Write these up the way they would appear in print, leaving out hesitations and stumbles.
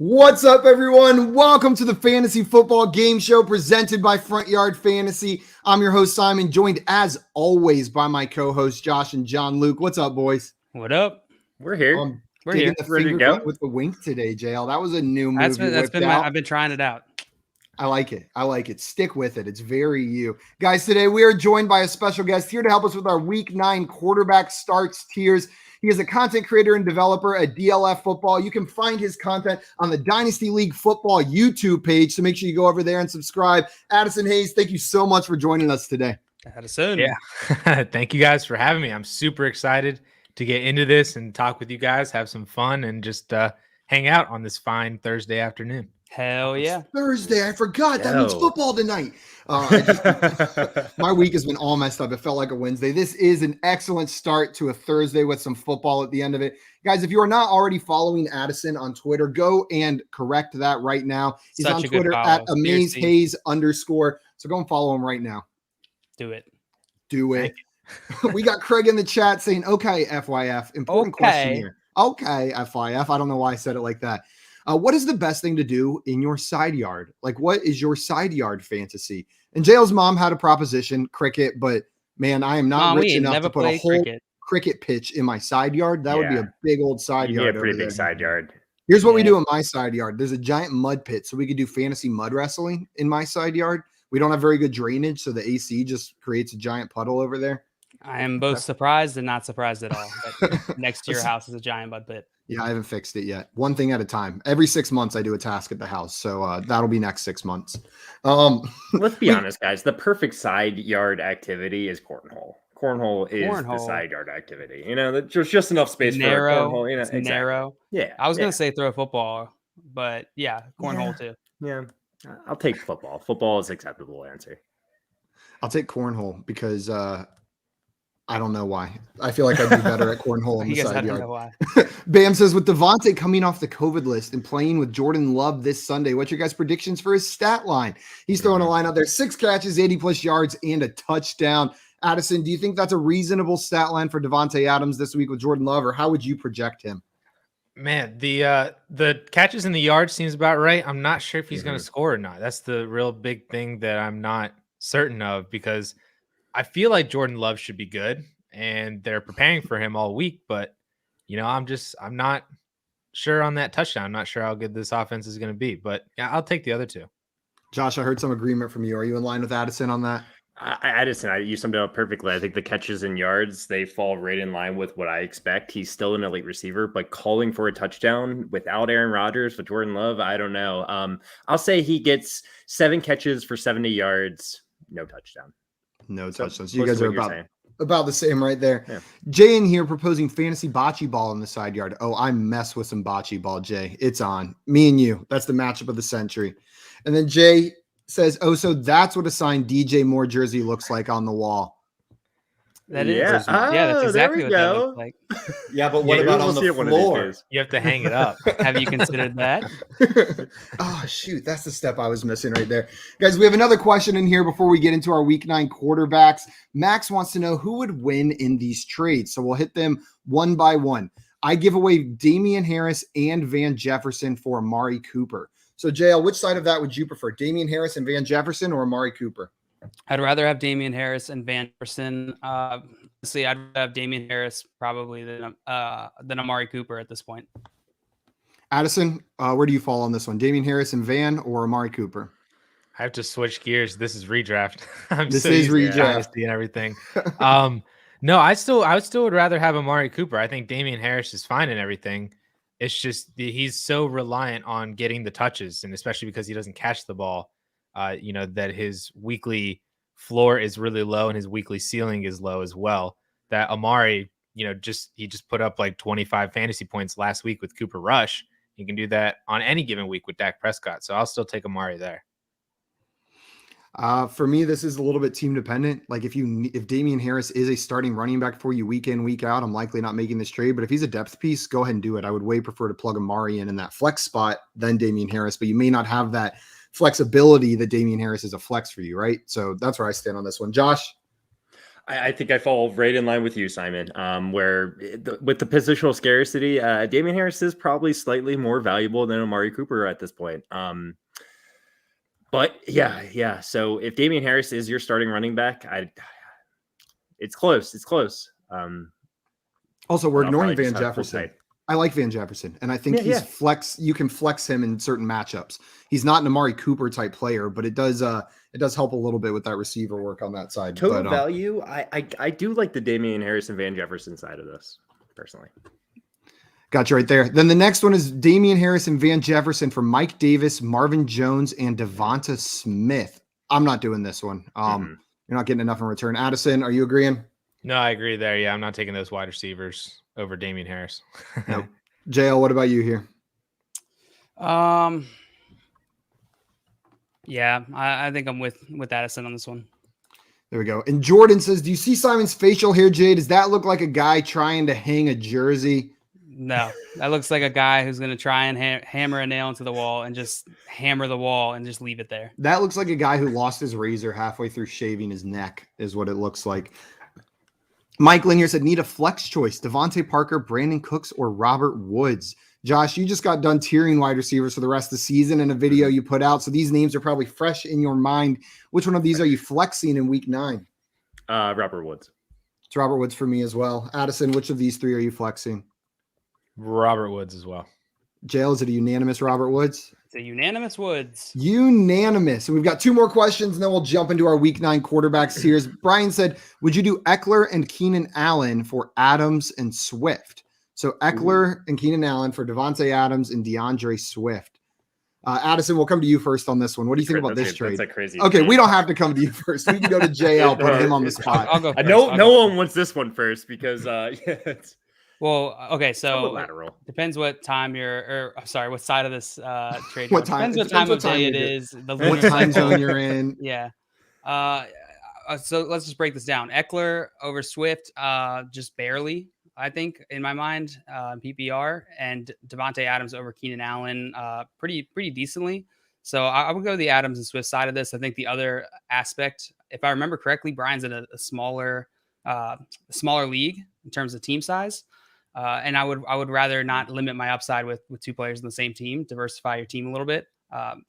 What's up, everyone? Welcome to the Fantasy Football Game Show presented by Front Yard Fantasy. I'm your host, Simon, joined as always by my co-hosts, Josh and John Luke. What's up, boys? What up? We're here. We're here. The finger cut with the wink today, JL. That was a new move. I've been trying it out. I like it. Stick with it. It's very you. Guys, today we are joined by a special guest here to help us with our Week 9 quarterback starts tiers. He is a content creator and developer at DLF Football. You can find his content on the Dynasty League Football YouTube page, so make sure you go over there and subscribe. Addison Hayes, thank you so much for joining us today. Addison. Yeah. Thank you guys for having me. I'm super excited to get into this and talk with you guys, have some fun, and just hang out on this fine Thursday afternoon. Hell yeah. It's Thursday. I forgot. That means football tonight. My week has been all messed up. It felt like a Wednesday. This is an excellent start to a Thursday with some football at the end of it. Guys, if you are not already following Addison on Twitter, go and correct that right now. He's on Twitter at AmazeHayes_. So go and follow him right now. Do it. We got Craig in the chat saying, okay, FYF. Important question here. Okay, FYF. I don't know why I said it like that. What is the best thing to do in your side yard? Like, what is your side yard fantasy? And JL's mom had a proposition, cricket, but man, I am not rich enough to put a whole cricket pitch in my side yard. That would be a big old side yard. Yeah, pretty big side yard. Here's what we do in my side yard. There's a giant mud pit, so we could do fantasy mud wrestling in my side yard. We don't have very good drainage, so the AC just creates a giant puddle over there. I am both surprised and not surprised at all that next to your house is a giant mud pit. Yeah, I haven't fixed it yet. One thing at a time. Every 6 months, I do a task at the house. So that'll be next 6 months. Let's be honest, guys. The perfect side yard activity is cornhole. Cornhole is the side yard activity. You know, there's just enough space for a cornhole. You know, exactly. Narrow. Yeah. I was going to say throw football, but yeah, cornhole too. Yeah. I'll take football. Football is an acceptable answer. I'll take cornhole because I don't know why. I feel like I'd be better at cornhole in the side yard. Bam says, with Devontae coming off the COVID list and playing with Jordan Love this Sunday, what's your guys' predictions for his stat line? He's throwing a line out there, 6 catches, 80-plus yards, and a touchdown. Addison, do you think that's a reasonable stat line for Devontae Adams this week with Jordan Love, or how would you project him? Man, the catches in the yard seems about right. I'm not sure if he's going to score or not. That's the real big thing that I'm not certain of, because I feel like Jordan Love should be good, and they're preparing for him all week. But, you know, I'm not sure on that touchdown. I'm not sure how good this offense is going to be. But, yeah, I'll take the other two. Josh, I heard some agreement from you. Are you in line with Addison on that? Addison, you summed it up perfectly. I think the catches and yards, they fall right in line with what I expect. He's still an elite receiver, but calling for a touchdown without Aaron Rodgers, with Jordan Love, I don't know. I'll say he gets 7 catches for 70 yards, no touchdown. No touchdowns. You guys are about the same right there. Yeah. Jay in here proposing fantasy bocce ball in the side yard. Oh, I mess with some bocce ball, Jay. It's on. Me and you. That's the matchup of the century. And then Jay says, oh, so that's what a signed DJ Moore jersey looks like on the wall. That is. Yeah, that's exactly what that looks like. Yeah, but what about on the floor? You have to hang it up. Have you considered that? Oh, shoot. That's the step I was missing right there. Guys, we have another question in here before we get into our Week 9 quarterbacks. Max wants to know who would win in these trades. So we'll hit them one by one. I give away Damian Harris and Van Jefferson for Amari Cooper. So, JL, which side of that would you prefer? Damian Harris and Van Jefferson or Amari Cooper? I'd rather have Damian Harris and Van Jefferson. Honestly, I'd rather have Damian Harris probably than Amari Cooper at this point. Addison, where do you fall on this one? Damian Harris and Van or Amari Cooper? I have to switch gears. This is redraft. This is redraft and everything. No, I still would rather have Amari Cooper. I think Damian Harris is fine and everything. It's just he's so reliant on getting the touches, and especially because he doesn't catch the ball. That his weekly floor is really low and his weekly ceiling is low as well. That Amari, he just put up like 25 fantasy points last week with Cooper Rush. He can do that on any given week with Dak Prescott. So I'll still take Amari there. For me, this is a little bit team dependent. Like if Damian Harris is a starting running back for you week in, week out, I'm likely not making this trade. But if he's a depth piece, go ahead and do it. I would way prefer to plug Amari in that flex spot than Damian Harris, but you may not have that flexibility that Damian Harris is a flex for you, right? So that's where I stand on this one. Josh? I think I fall right in line with you, Simon, where with the positional scarcity, Damian Harris is probably slightly more valuable than Amari Cooper at this point. But yeah. So if Damian Harris is your starting running back, it's close. It's close. Also, we're ignoring Van Jefferson. I like Van Jefferson, and I think he's flex. You can flex him in certain matchups. He's not an Amari Cooper type player, but it does help a little bit with that receiver work on that side. Total value, I do like the Damian Harris and Van Jefferson side of this personally. Got you right there. Then the next one is Damian Harris and Van Jefferson for Mike Davis, Marvin Jones, and Devonta Smith. I'm not doing this one. You're not getting enough in return. Addison, are you agreeing? No, I agree there. Yeah, I'm not taking those wide receivers over Damian Harris. Nope. JL, what about you here? Yeah, I think I'm with Addison on this one. There we go. And Jordan says, do you see Simon's facial hair, Jay? Does that look like a guy trying to hang a jersey? No, that looks like a guy who's going to try and hammer a nail into the wall and just hammer the wall and just leave it there. That looks like a guy who lost his razor halfway through shaving his neck is what it looks like. Mike Lanier said, need a flex choice. Devontae Parker, Brandon Cooks, or Robert Woods. Josh, you just got done tiering wide receivers for the rest of the season in a video you put out. So these names are probably fresh in your mind. Which one of these are you flexing in week 9? Robert Woods. It's Robert Woods for me as well. Addison, which of these 3 are you flexing? Robert Woods as well. JL, is it a unanimous Robert Woods? It's a unanimous Woods. Unanimous. And we've got 2 more questions, and then we'll jump into our week 9 quarterbacks tiers. Brian said, would you do Eckler and Keenan Allen for Adams and Swift? So Eckler and Keenan Allen for Devontae Adams and DeAndre Swift. Addison, we'll come to you first on this one. What do you think about this trade? That's a crazy okay, trade. We don't have to come to you first. We can go to JL, put him on the spot. I'll go first. No one wants this one first because it's well, okay, so lateral. Depends what time what side of this trade. What time? Depends what time of day it is. What time zone you're in? Yeah. So let's just break this down. Eckler over Swift, just barely, I think, in my mind, PPR, and Devontae Adams over Keenan Allen, pretty decently. So I would go the Adams and Swift side of this. I think the other aspect, if I remember correctly, Brian's in a smaller league in terms of team size. And I would rather not limit my upside with 2 players in the same team, diversify your team a little bit.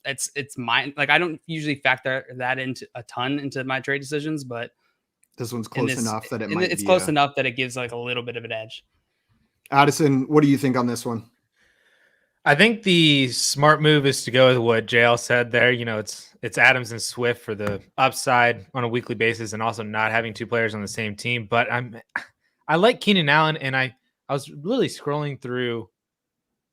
It's mine. Like, I don't usually factor that into my trade decisions, but this one's close enough that it's close enough that it gives like a little bit of an edge. Addison, what do you think on this one? I think the smart move is to go with what JL said there. You know, it's Adams and Swift for the upside on a weekly basis, and also not having 2 players on the same team. But I like Keenan Allen, and I was really scrolling through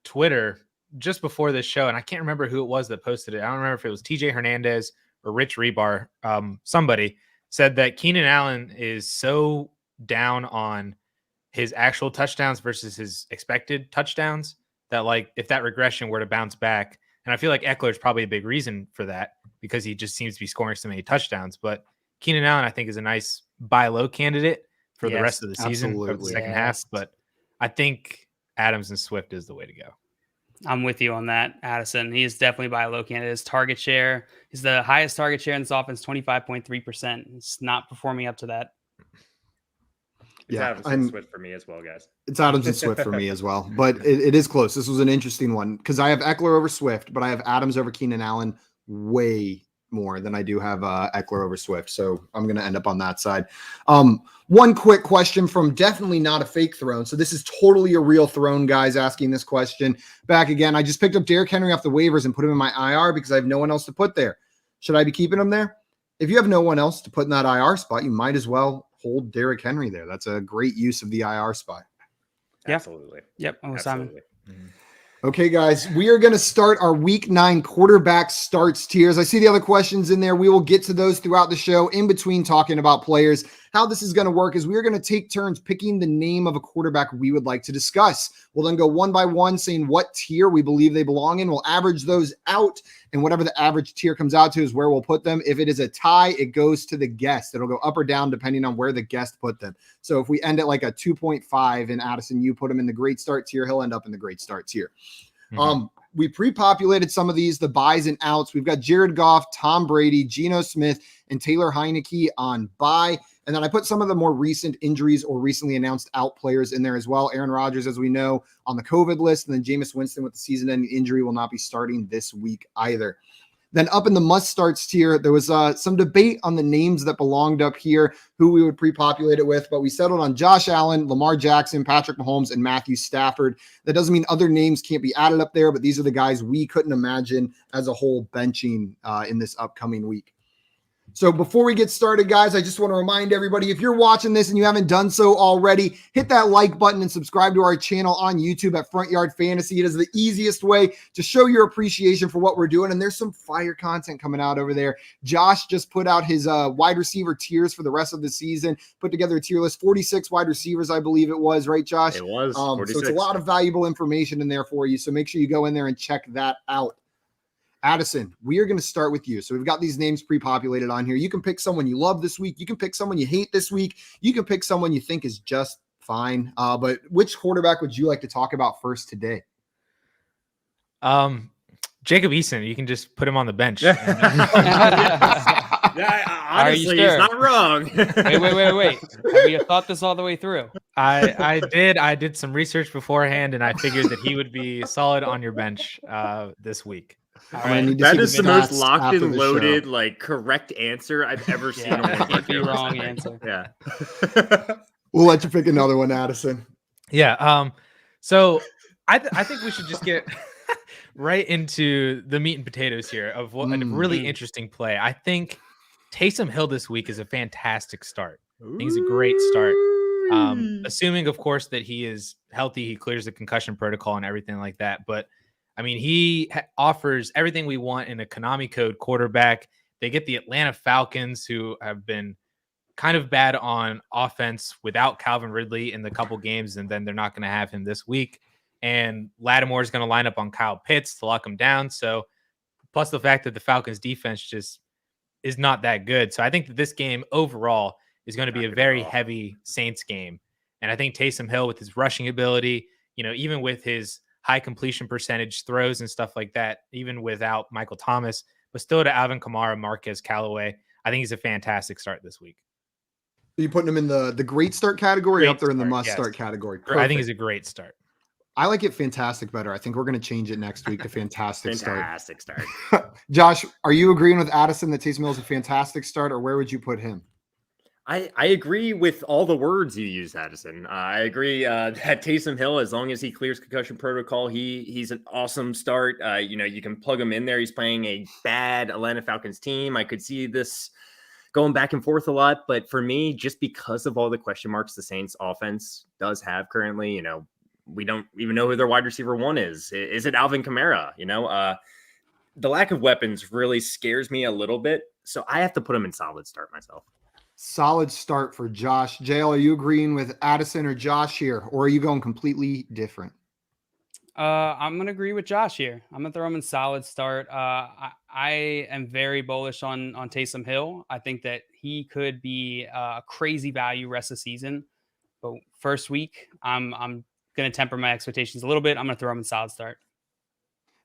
Twitter just before this show, and I can't remember who it was that posted it. I don't remember if it was TJ Hernandez or Rich Rebar. Somebody said that Keenan Allen is so down on his actual touchdowns versus his expected touchdowns that, like, if that regression were to bounce back, and I feel like Eckler is probably a big reason for that because he just seems to be scoring so many touchdowns. But Keenan Allen, I think, is a nice buy low candidate for the rest of the season, for the second half. But I think Adams and Swift is the way to go. I'm with you on that, Addison. He is definitely buy low candidate. His target share is the highest target share in this offense, 25.3%. It's not performing up to that. It's Adams and Swift for me as well, guys. It's Adams and Swift for me as well. But it is close. This was an interesting one because I have Eckler over Swift, but I have Adams over Keenan Allen way more than I do have Eckler over Swift. So I'm going to end up on that side. One quick question from definitely not a fake throne. So this is totally a real throne, guys, asking this question. Back again, I just picked up Derrick Henry off the waivers and put him in my IR because I have no one else to put there. Should I be keeping him there? If you have no one else to put in that IR spot, you might as well hold Derrick Henry there. That's a great use of the IR spot. Absolutely. Yep. Absolutely. Okay, guys, we are going to start our week 9 quarterback starts tiers. I see the other questions in there. We will get to those throughout the show in between talking about players. How this is going to work is we are going to take turns picking the name of a quarterback we would like to discuss. We'll then go one by one saying what tier we believe they belong in. We'll average those out, and whatever the average tier comes out to is where we'll put them. If it is a tie, it goes to the guest. It'll go up or down depending on where the guest put them. So if we end at like a 2.5 and Addison, you put him in the great start tier, he'll end up in the great start tier. we pre-populated some of these, the buys and outs. We've got Jared Goff, Tom Brady, Geno Smith, and Taylor Heineke on bye. And then I put some of the more recent injuries or recently announced out players in there as well. Aaron Rodgers, as we know, on the COVID list, and then Jameis Winston with the season-ending injury will not be starting this week either. Then up in the must-starts tier, there was some debate on the names that belonged up here, who we would pre-populate it with, but we settled on Josh Allen, Lamar Jackson, Patrick Mahomes, and Matthew Stafford. That doesn't mean other names can't be added up there, but these are the guys we couldn't imagine as a whole benching in this upcoming week. So before we get started, guys, I just want to remind everybody, if you're watching this and you haven't done so already, hit that like button and subscribe to our channel on YouTube at Front Yard Fantasy. It is the easiest way to show your appreciation for what we're doing, and there's some fire content coming out over there. Josh just put out his wide receiver tiers for the rest of the season, put together a tier list, 46 wide receivers, I believe it was, right, Josh? It was, 46. So it's a lot of valuable information in there for you, so make sure you go in there and check that out. Addison, we are going to start with you. So we've got these names pre-populated on here. You can pick someone you love this week. You can pick someone you hate this week. You can pick someone you think is just fine. But which quarterback would you like to talk about first today? Jacob Eason. You can just put him on the bench. Honestly, he's not wrong. Wait. Have you thought this all the way through? I did some research beforehand, and I figured that he would be solid on your bench this week. Right. That is the most locked and loaded, correct answer I've ever seen. Can't be wrong answer. Yeah. We'll let you pick another one, Addison. Yeah. So I think we should just get right into the meat and potatoes here of what a really interesting play. I think Taysom Hill this week is a fantastic start. I think he's a great start. Assuming, of course, that he is healthy, he clears the concussion protocol and everything like that. But I mean, he offers everything we want in a Konami code quarterback. They get the Atlanta Falcons, who have been kind of bad on offense without Calvin Ridley in the couple games, and then they're not going to have him this week. And Lattimore is going to line up on Kyle Pitts to lock him down. So, plus the fact that the Falcons defense just is not that good. So I think that this game overall is going to be a very heavy Saints game. And I think Taysom Hill, with his rushing ability, even with his high completion percentage throws and stuff like that, even without Michael Thomas, but still to Alvin Kamara, Marquez Callaway, I think he's a fantastic start this week. Are you putting him in the great start category or up there in the must start category? Perfect. I think he's a great start. I like it fantastic better. I think we're going to change it next week to fantastic start. Fantastic start. Josh, are you agreeing with Addison that Taysom Hill is a fantastic start, or where would you put him? I agree with all the words you used, Addison. I agree that Taysom Hill, as long as he clears concussion protocol, he's an awesome start. You can plug him in there. He's playing a bad Atlanta Falcons team. I could see this going back and forth a lot, but for me, just because of all the question marks the Saints offense does have currently, we don't even know who their wide receiver one is. Is it Alvin Kamara? The lack of weapons really scares me a little bit. So I have to put him in solid start myself. Solid start for Josh. JL, are you agreeing with Addison or Josh here, or are you going completely different? I'm going to agree with Josh here. I'm going to throw him in solid start. I am very bullish on Taysom Hill. I think that he could be a crazy value rest of the season. But first week, I'm going to temper my expectations a little bit. I'm going to throw him in solid start.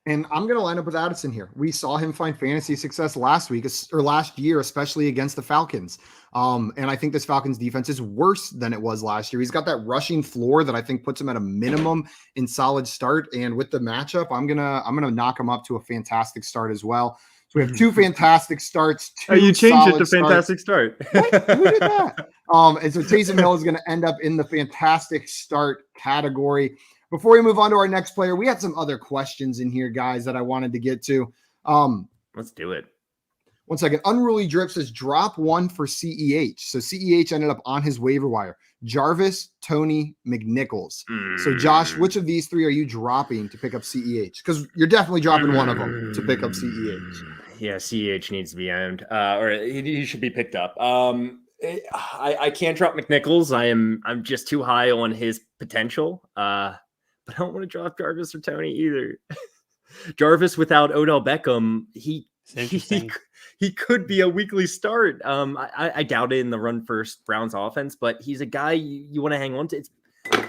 And I'm going to line up with Addison here. We saw him find fantasy success last year, especially against the Falcons. And I think this Falcons defense is worse than it was last year. He's got that rushing floor that I think puts him at a minimum in solid start. And with the matchup, I'm gonna knock him up to a fantastic start as well. So we have two fantastic starts. You changed it to fantastic start. What? Who did that? And so Taysom Hill is going to end up in the fantastic start category. Before we move on to our next player, we had some other questions in here, guys, that I wanted to get to. Let's do it. One second. Unruly Drip says drop one for CEH. So CEH ended up on his waiver wire. Jarvis, Tony, McNichols. So Josh, which of these three are you dropping to pick up CEH? Because you're definitely dropping one of them to pick up CEH. Yeah, CEH needs to be owned, or he should be picked up. I can't drop McNichols. I'm just too high on his potential. But I don't want to drop Jarvis or Tony either. Jarvis without Odell Beckham, he could be a weekly start. I doubt it in the run first Browns offense, but he's a guy you want to hang on to. It's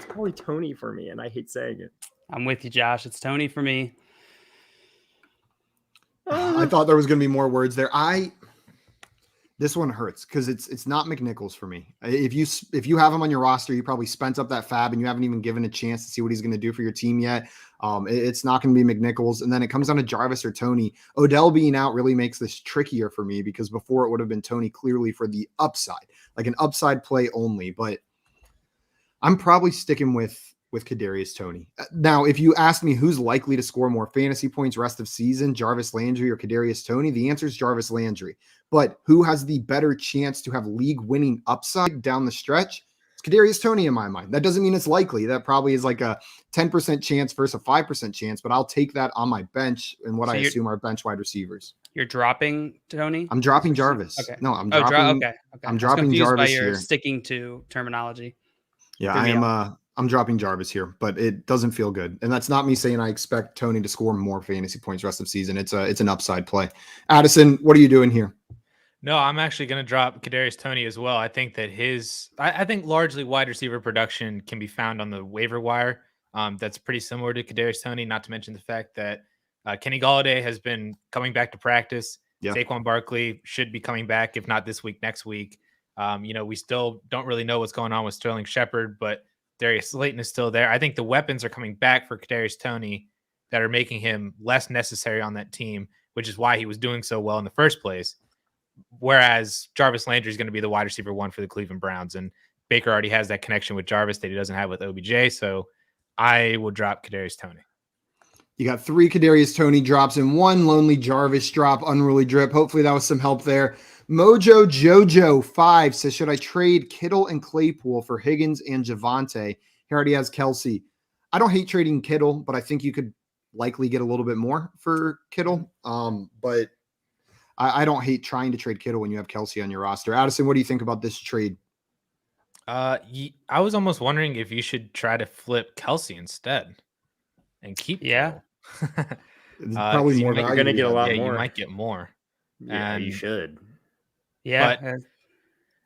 probably Tony for me, and I hate saying it. I'm with you, Josh. It's Tony for me. I thought there was going to be more words there. This one hurts because it's not McNichols for me. If you have him on your roster, you probably spent up that fab and you haven't even given a chance to see what he's going to do for your team yet. It's not going to be McNichols. And then it comes down to Jarvis or Tony. Odell being out really makes this trickier for me because before it would have been Tony clearly for the upside, like an upside play only. But I'm probably sticking with Kadarius Toney. Now, if you ask me who's likely to score more fantasy points rest of season, Jarvis Landry or Kadarius Toney, the answer is Jarvis Landry. But who has the better chance to have league-winning upside down the stretch? It's Kadarius Toney in my mind. That doesn't mean it's likely. That probably is like a 10% chance versus a 5% chance, but I'll take that on my bench and what I assume are bench wide receivers. You're dropping Toney? I'm dropping Jarvis. Okay. No, I'm dropping. Okay. I'm dropping Jarvis here. Sticking to terminology. Yeah, I am. I'm dropping Jarvis here, but it doesn't feel good. And that's not me saying I expect Toney to score more fantasy points rest of season. It's an upside play. Addison, what are you doing here? No, I'm actually going to drop Kadarius Toney as well. I think that I think largely wide receiver production can be found on the waiver wire. That's pretty similar to Kadarius Toney, not to mention the fact that Kenny Golladay has been coming back to practice. Yeah. Saquon Barkley should be coming back, if not this week, next week. We still don't really know what's going on with Sterling Shepard, but Darius Slayton is still there. I think the weapons are coming back for Kadarius Toney that are making him less necessary on that team, which is why he was doing so well in the first place. Whereas Jarvis Landry is going to be the wide receiver one for the Cleveland Browns, and Baker already has that connection with Jarvis that he doesn't have with OBJ. So I will drop Kadarius Toney. You got 3 Kadarius Toney drops and 1 lonely Jarvis drop, unruly drip. Hopefully that was some help there. Mojo Jojo 5 says, should I trade Kittle and Claypool for Higgins and Javonte? He already has Kelsey. I don't hate trading Kittle, but I think you could likely get a little bit more for Kittle. But I don't hate trying to trade Kittle when you have Kelsey on your roster. Addison, what do you think about this trade? I was almost wondering if you should try to flip Kelsey instead and keep Kittle. Probably more. You're going to get a lot more. You might get more. Yeah, and you should. Yeah. But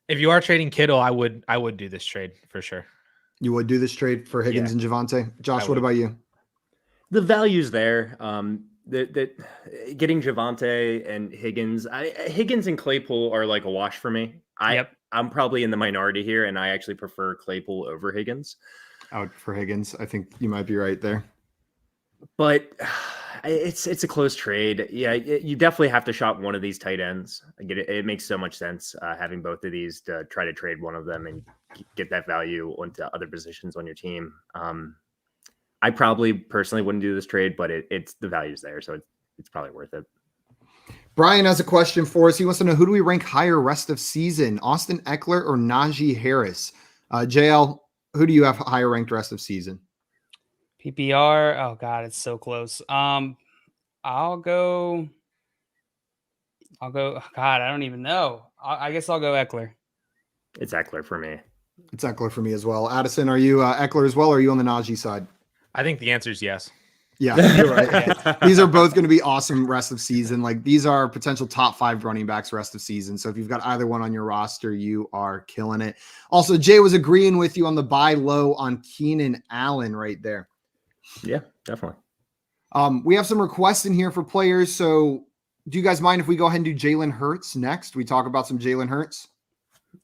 if you are trading Kittle, I would do this trade for sure. You would do this trade for Higgins and Javonte? Josh, what about you? The value's there. That getting Javonte and Higgins, Higgins and Claypool are like a wash for me. I'm probably in the minority here, and I actually prefer Claypool over Higgins. Out for Higgins. I think you might be right there. But it's a close trade. Yeah, you definitely have to shop one of these tight ends. I get it. It makes so much sense having both of these to try to trade one of them and get that value onto other positions on your team. I probably personally wouldn't do this trade, but it's the value's there, so it's probably worth it. Brian has a question for us. He wants to know, who do we rank higher rest of season, Austin Eckler or Najee Harris? JL, who do you have higher ranked rest of season? PPR. Oh God, it's so close. I'll go. God, I don't even know. I guess I'll go Eckler. It's Eckler for me. It's Eckler for me as well. Addison, are you Eckler as well, or are you on the Najee side? I think the answer is yes. Yeah, you're right. These are both going to be awesome rest of season. Like, these are potential top 5 running backs rest of season. So if you've got either one on your roster, you are killing it. Also, Jay was agreeing with you on the buy low on Keenan Allen right there. Yeah, definitely. We have some requests in here for players. So do you guys mind if we go ahead and do Jalen Hurts next? We talk about some Jalen Hurts.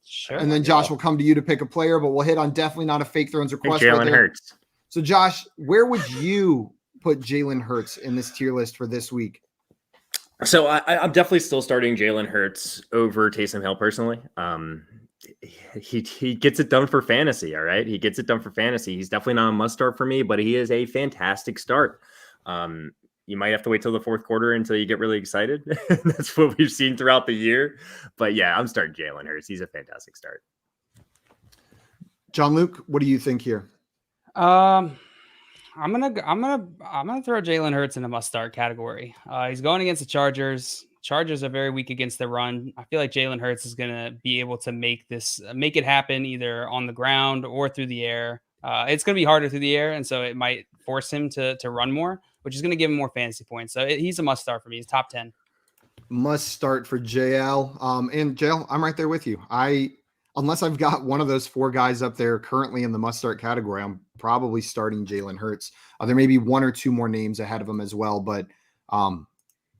Sure. And then Josh will come to you to pick a player, but we'll hit on definitely not a fake thrones request. Jalen Hurts. So Josh, where would you put Jalen Hurts in this tier list for this week? So I'm definitely still starting Jalen Hurts over Taysom Hill personally. He gets it done for fantasy. All right. He gets it done for fantasy. He's definitely not a must start for me, but he is a fantastic start. You might have to wait till the fourth quarter until you get really excited. That's what we've seen throughout the year. But yeah, I'm starting Jalen Hurts. He's a fantastic start. John Luke, what do you think here? I'm gonna throw Jalen Hurts in the must start category. He's going against the Chargers. Chargers are very weak against the run. I feel like Jalen Hurts is gonna be able to make it happen either on the ground or through the air. It's gonna be harder through the air, and so it might force him to run more, which is gonna give him more fantasy points. So he's a must start for me. He's top 10. Must start for JL. And JL, I'm right there with you. Unless I've got one of those 4 guys up there currently in the must start category, I'm probably starting Jalen Hurts. There may be 1 or 2 more names ahead of him as well, but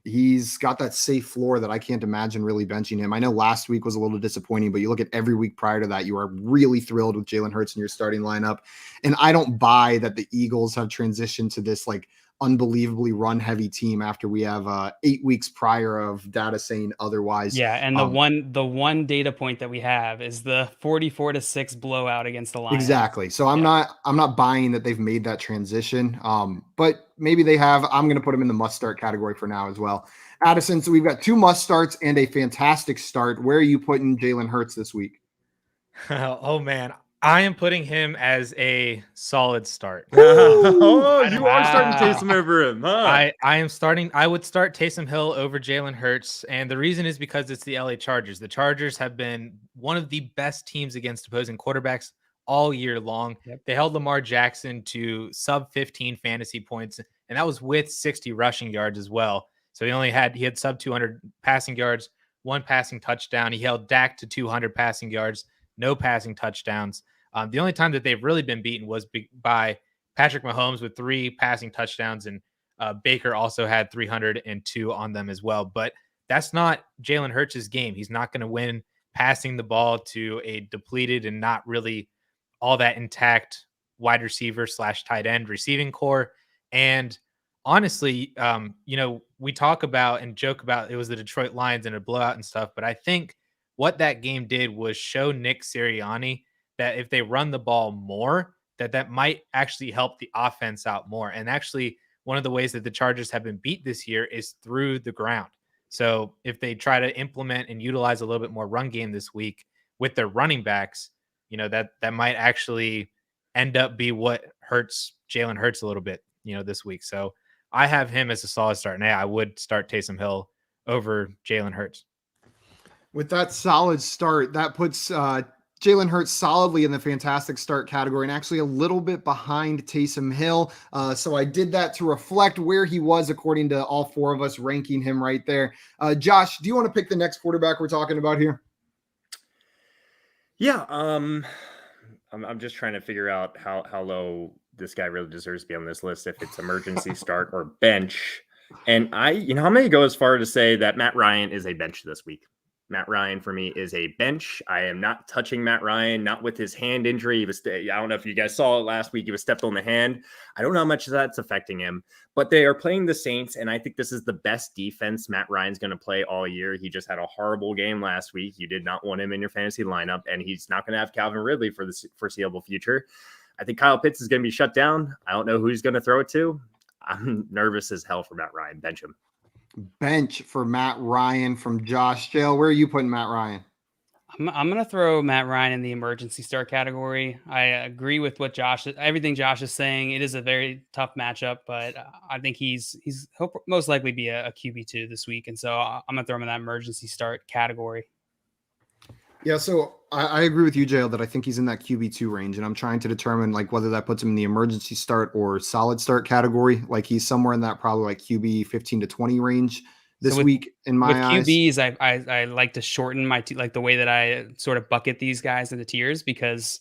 he's got that safe floor that I can't imagine really benching him. I know last week was a little disappointing, but you look at every week prior to that, you are really thrilled with Jalen Hurts in your starting lineup. And I don't buy that the Eagles have transitioned to this like unbelievably run heavy team after we have 8 weeks prior of data saying otherwise. Yeah, and the one data point that we have is the 44-6 blowout against the Lions. Exactly. So I'm not buying that they've made that transition. But maybe they have. I'm going to put them in the must start category for now as well. Addison, so we've got 2 must starts and a fantastic start. Where are you putting Jalen Hurts this week? Oh man, I am putting him as a solid start. Oh, you are starting Taysom over him, huh? I would start Taysom Hill over Jalen Hurts, and the reason is because it's the LA Chargers. The Chargers have been one of the best teams against opposing quarterbacks all year long. Yep. They held Lamar Jackson to sub 15 fantasy points, and that was with 60 rushing yards as well. So he had sub 200 passing yards, 1 passing touchdown. He held Dak to 200 passing yards, no passing touchdowns. The only time that they've really been beaten was by Patrick Mahomes with 3 passing touchdowns, and Baker also had 302 on them as well. But that's not Jalen Hurts' game. He's not going to win passing the ball to a depleted and not really all that intact wide receiver / tight end receiving core. And honestly, we talk about and joke about it was the Detroit Lions and a blowout and stuff, but I think what that game did was show Nick Sirianni that if they run the ball more, that might actually help the offense out more. And actually, one of the ways that the Chargers have been beat this year is through the ground. So if they try to implement and utilize a little bit more run game this week with their running backs, that might actually end up be what hurts Jalen Hurts a little bit, this week. So I have him as a solid start. And I would start Taysom Hill over Jalen Hurts. With that solid start, that puts Jalen Hurts solidly in the fantastic start category and actually a little bit behind Taysom Hill. So I did that to reflect where he was according to all 4 of us ranking him right there. Josh, do you want to pick the next quarterback we're talking about here? Yeah. I'm just trying to figure out how low this guy really deserves to be on this list, if it's emergency start or bench. And I'm going to go as far to say that Matt Ryan is a bench this week. Matt Ryan for me is a bench. I am not touching Matt Ryan, not with his hand injury. I don't know if you guys saw it last week. He was stepped on the hand. I don't know how much that's affecting him, but they are playing the Saints. And I think this is the best defense Matt Ryan's going to play all year. He just had a horrible game last week. You did not want him in your fantasy lineup, and he's not going to have Calvin Ridley for the foreseeable future. I think Kyle Pitts is going to be shut down. I don't know who he's going to throw it to. I'm nervous as hell for Matt Ryan. Bench him. Bench for Matt Ryan from Josh. Jail, where are you putting Matt Ryan? I'm going to throw Matt Ryan in the emergency start category. I agree with everything Josh is saying. It is a very tough matchup, but I think he'll most likely be a QB2 this week. And so I'm going to throw him in that emergency start category. Yeah, so I agree with you, Jail, that I think he's in that QB2 range, and I'm trying to determine whether that puts him in the emergency start or solid start category. He's somewhere in that probably QB 15 to 20 range this week in my eyes. With QBs, I like to shorten my the way that I sort of bucket these guys into tiers, because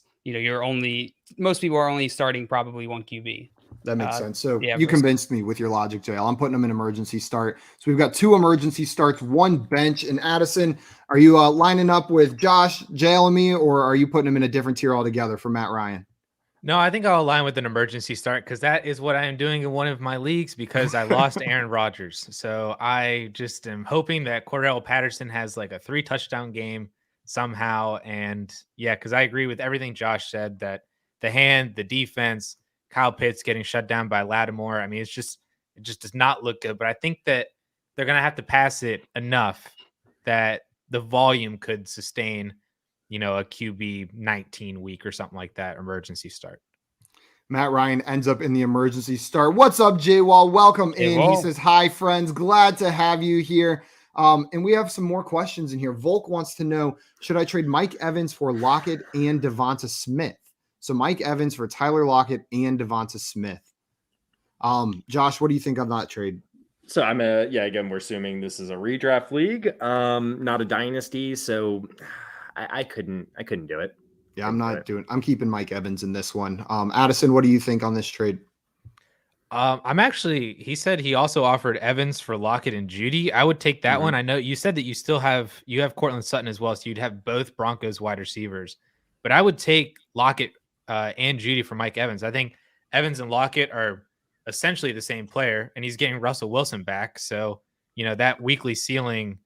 most people are only starting probably 1 QB. That makes sense. So you convinced me with your logic, Jail. I'm putting them in emergency start. So we've got 2 emergency starts, 1 bench. And Addison, are you lining up with Josh, Jail, and me, or are you putting him in a different tier altogether for Matt Ryan? No, I think I'll align with an emergency start, because that is what I am doing in one of my leagues, because I lost Aaron Rodgers. So I just am hoping that Cordell Patterson has a 3 touchdown game somehow. And because I agree with everything Josh said, that the hand, the defense, Kyle Pitts getting shut down by Lattimore. I mean, it just does not look good. But I think that they're going to have to pass it enough that the volume could sustain, a QB 19 week or something like that emergency start. Matt Ryan ends up in the emergency start. What's up, J-Wall? Welcome in. He says, hi, friends. Glad to have you here. And we have some more questions in here. Volk wants to know, should I trade Mike Evans for Lockett and Devonta Smith? So Mike Evans for Tyler Lockett and Devonta Smith. Josh, what do you think of that trade? So again, we're assuming this is a redraft league, not a dynasty. So I couldn't do it. Yeah, I'm keeping Mike Evans in this one. Addison, what do you think on this trade? He said he also offered Evans for Lockett and Judy. I would take that one. I know you said that you have Cortland Sutton as well, so you'd have both Broncos wide receivers. But I would take Lockett and Judy for Mike Evans. I think Evans and Lockett are essentially the same player, and he's getting Russell Wilson back. So, that weekly ceiling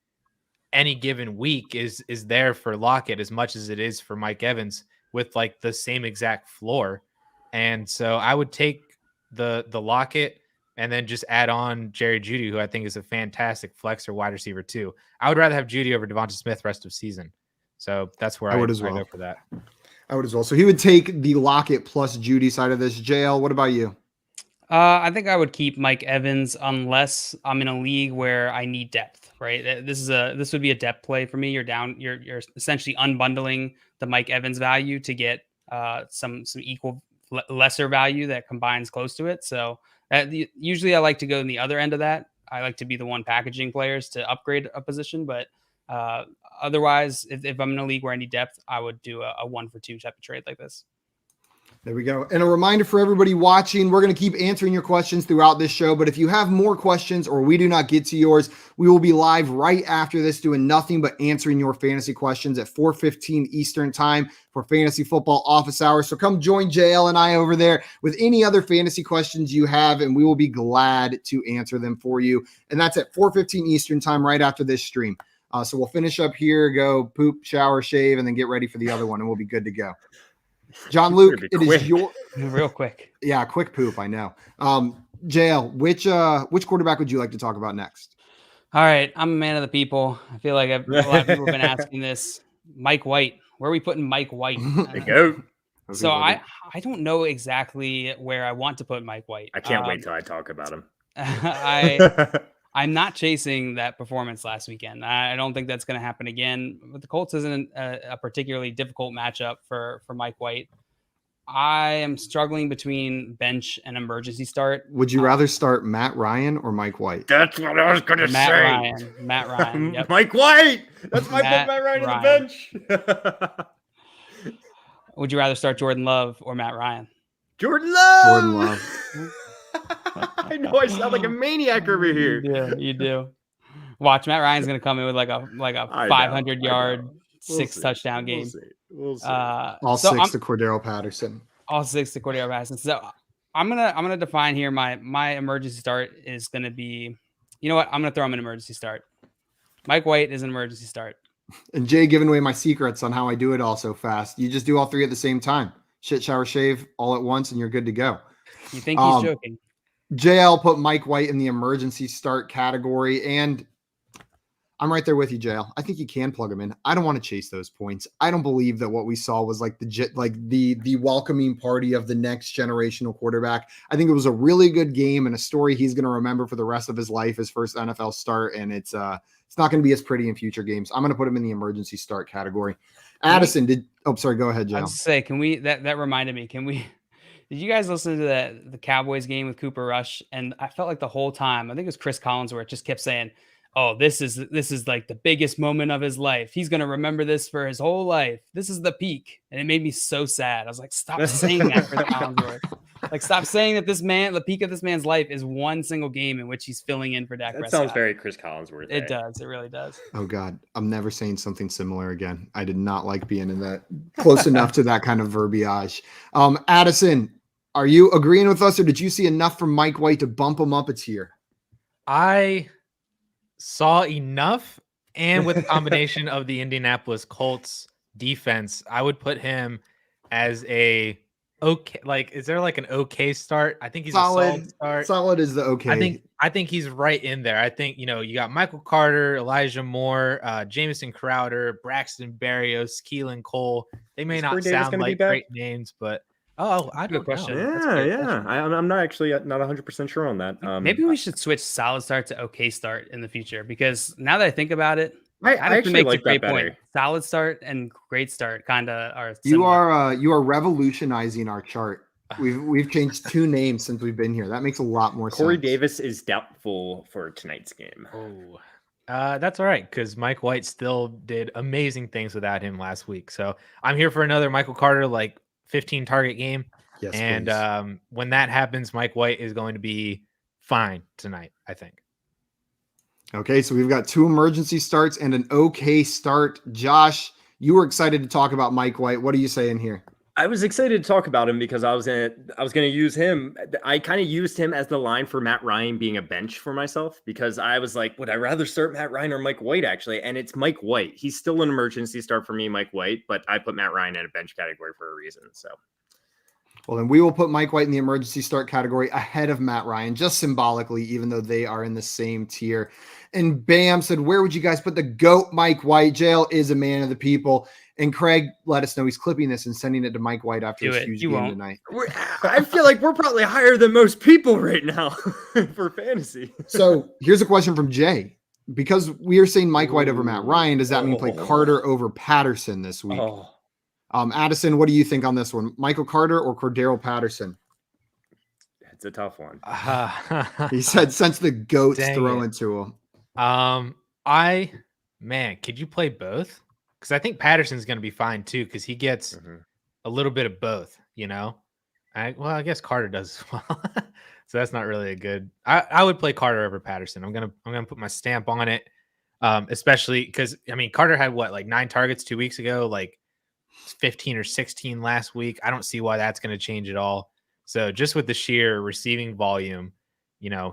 any given week is there for Lockett as much as it is for Mike Evans with like the same exact floor. And so I would take the Lockett and then just add on Jerry Jeudy, who I think is a fantastic flex or wide receiver too. I would rather have Jeudy over Devonta Smith rest of season. So that's where I would go for that. I would as well. So he would take the Lockett plus Jeudy side of this. JL, what about you? I think I would keep Mike Evans unless I'm in a league where I need depth, right? This would be a depth play for me. You're essentially unbundling the Mike Evans value to get some equal lesser value that combines close to it. So usually I like to go in the other end of that. I like to be the one packaging players to upgrade a position, but otherwise, if I'm in a league where I need depth, I would do a 1-for-2 type of trade like this. There we go. And a reminder for everybody watching, we're going to keep answering your questions throughout this show. But if you have more questions or we do not get to yours, we will be live right after this doing nothing but answering your fantasy questions at 4:15 Eastern time for Fantasy Football Office Hours. So come join JL and I over there with any other fantasy questions you have, and we will be glad to answer them for you. And that's at 4:15 Eastern time right after this stream. So we'll finish up here, go poop, shower, shave, and then get ready for the other one, and we'll be good to go. John Luke, it is your real quick. Yeah, quick poop. I know. JL, which quarterback would you like to talk about next? All right, I'm a man of the people. I feel like a lot of people have been asking this. Mike White, where are we putting Mike White? There you go. So I don't know exactly where I want to put Mike White. I can't wait till I talk about him. I'm not chasing that performance last weekend. I don't think that's going to happen again. But the Colts isn't a particularly difficult matchup for Mike White. I am struggling between bench and emergency start. Would you rather start Matt Ryan or Mike White? That's what I was going to say. Matt Ryan. Yep. Mike White. That's my Matt Ryan on the bench. Would you rather start Jordan Love or Matt Ryan? Jordan Love. Jordan Love. I know I sound like a maniac over here. Yeah, you do. Watch, Matt Ryan's going to come in with like a 500-yard, 6-touchdown game. We'll see. All six to Cordero Patterson. So I'm gonna define here my emergency start is going to be, you know what? I'm going to throw him an emergency start. Mike White is an emergency start. And Jay giving away my secrets on how I do it all so fast. You just do all three at the same time. Shit, shower, shave all at once, and you're good to go. You think he's joking? JL put Mike White in the emergency start category, and I'm right there with you, JL. I think you can plug him in. I don't want to chase those points. I don't believe that what we saw was like the welcoming party of the next generational quarterback. I think it was a really good game and a story he's going to remember for the rest of his life, his first NFL start, and it's not going to be as pretty in future games. I'm going to put him in the emergency start category. Addison, sorry, go ahead, JL. I was say, can we? That reminded me. Can we? Did you guys listen to the Cowboys game with Cooper Rush? And I felt like the whole time, I think it was Chris Collinsworth just kept saying, "Oh, this is like the biggest moment of his life. He's gonna remember this for his whole life. This is the peak." And it made me so sad. I was like, "Stop saying that, Chris Collinsworth. Like, stop saying that the peak of this man's life is one single game in which he's filling in for Dak Prescott." That sounds very Chris Collinsworth. It does. It really does. Oh God, I'm never saying something similar again. I did not like being in that close enough to that kind of verbiage. Addison, are you agreeing with us, or did you see enough from Mike White to bump him up a tier? I saw enough, and with a combination of the Indianapolis Colts defense, I would put him as a okay. Like, is there like an okay start? I think he's solid, a solid start. Solid is the okay. I think he's right in there. I think, you got Michael Carter, Elijah Moore, Jamison Crowder, Braxton Berrios, Keelan Cole. They may not sound like great names, but I do a question. Yeah. I'm not actually not 100% sure on that. Maybe we should switch solid start to okay start in the future, because now that I think about it, I actually like that better. Point. Solid start and great start kind of are similar. You are revolutionizing our chart. We've changed two names since we've been here. That makes a lot more sense. Corey Davis is doubtful for tonight's game. Oh, that's all right, because Mike White still did amazing things without him last week. So I'm here for another Michael Carter 15 target game. Yes, and please. when that happens, Mike White is going to be fine tonight, I think. Okay, so we've got 2 emergency starts and an okay start. Josh, you were excited to talk about Mike White. What are you saying here? I was excited to talk about him because I was gonna use him. I kind of used him as the line for Matt Ryan being a bench for myself, because I was like, would I rather start Matt Ryan or Mike White, actually? And it's Mike White. He's still an emergency start for me, Mike White, but I put Matt Ryan in a bench category for a reason. So, well, then we will put Mike White in the emergency start category ahead of Matt Ryan, just symbolically, even though they are in the same tier. And Bam said, where would you guys put the GOAT Mike White? JL is a man of the people. And Craig let us know he's clipping this and sending it to Mike White after his huge game tonight. I feel like we're probably higher than most people right now for fantasy. So here's a question from Jay. Because we are saying Mike White over Matt Ryan, does that mean play Carter over Patterson this week? Addison, what do you think on this one? Michael Carter or Cordero Patterson? It's a tough one. He said since the GOAT's throwing to him. Could you play both? Because I think Patterson's going to be fine too, because he gets a little bit of both, you know? I guess Carter does as well. So that's not really a good. I would play Carter over Patterson. I'm gonna put my stamp on it, especially because Carter had like 9 targets 2 weeks ago, like 15 or 16 last week. I don't see why that's going to change at all. So just with the sheer receiving volume,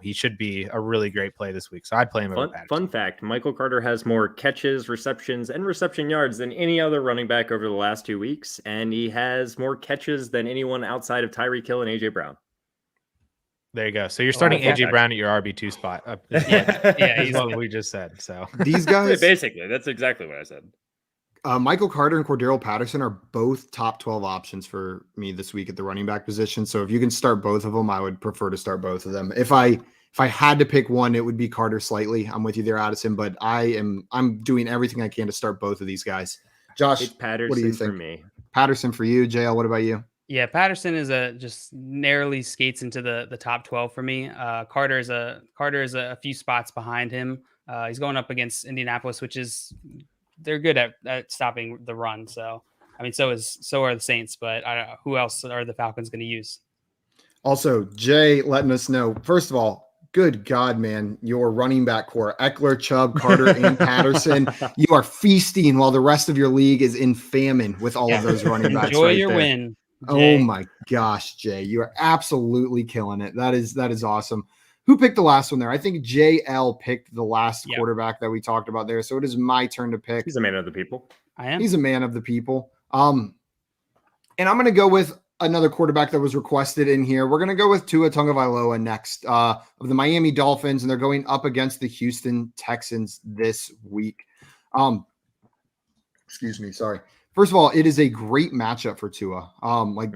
he should be a really great play this week. So I'd play him over Patterson. Fun fact: Michael Carter has more catches, receptions, and reception yards than any other running back over the last 2 weeks, and he has more catches than anyone outside of Tyreek Hill and AJ Brown. There you go. So you're starting AJ Brown at your RB2 spot. He's what we just said. So these guys, basically, that's exactly what I said. Michael Carter and Cordero Patterson are both top 12 options for me this week at the running back position. So if you can start both of them, I would prefer to start both of them. If I had to pick one, it would be Carter slightly. I'm with you there, Addison, but I'm doing everything I can to start both of these guys. Josh, it's Patterson, what do you think? For me. Patterson for you. JL, what about you? Yeah, Patterson is just narrowly skates into the top 12 for me. Carter is a few spots behind him. He's going up against Indianapolis, which is they're good at stopping the run. So so are the Saints, but who else are the Falcons going to use? Also, Jay letting us know. First of all, good God, man, your running back core, Eckler, Chubb, Carter, and Patterson, you are feasting while the rest of your league is in famine with all of those running backs. Enjoy your win. Jay. Oh my gosh, Jay, you are absolutely killing it. That is awesome. Who picked the last one there? I think JL picked the last quarterback that we talked about there. So it is my turn to pick. He's a man of the people. I am. He's a man of the people. And I'm going to go with another quarterback that was requested in here. We're going to go with Tua Tagovailoa next of the Miami Dolphins, and they're going up against the Houston Texans this week. Excuse me. Sorry. First of all, it is a great matchup for Tua.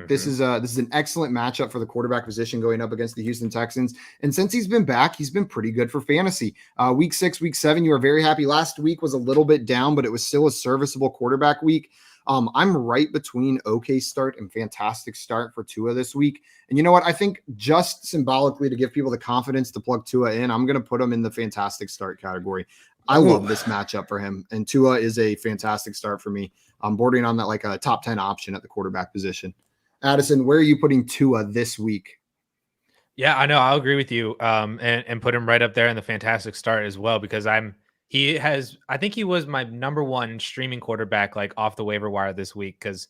This is an excellent matchup for the quarterback position going up against the Houston Texans. And since he's been back, he's been pretty good for fantasy. Week 6, week 7, you were very happy. Last week was a little bit down, but it was still a serviceable quarterback week. I'm right between okay start and fantastic start for Tua this week. And you know what? I think just symbolically to give people the confidence to plug Tua in, I'm going to put him in the fantastic start category. I love this matchup for him. And Tua is a fantastic start for me. I'm bordering on that like a top 10 option at the quarterback position. Addison, where are you putting Tua this week? Yeah, I know. I'll agree with you and put him right up there in the fantastic start as well, because I think he was my number 1 streaming quarterback like off the waiver wire this week because,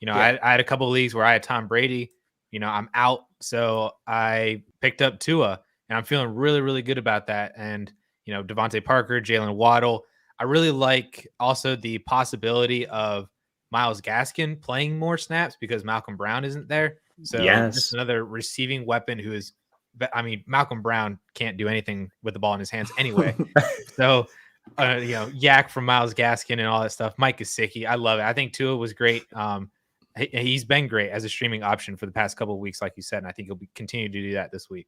I had a couple of leagues where I had Tom Brady. I'm out. So I picked up Tua and I'm feeling really, really good about that. And, Devontae Parker, Jalen Waddle. I really like also the possibility of Myles Gaskin playing more snaps because Malcolm Brown isn't there. So just another receiving weapon who is, Malcolm Brown can't do anything with the ball in his hands anyway. So, yak from Myles Gaskin and all that stuff. Mike Gesicki, I love it. I think Tua was great. He's been great as a streaming option for the past couple of weeks, like you said, and I think he'll continue to do that this week.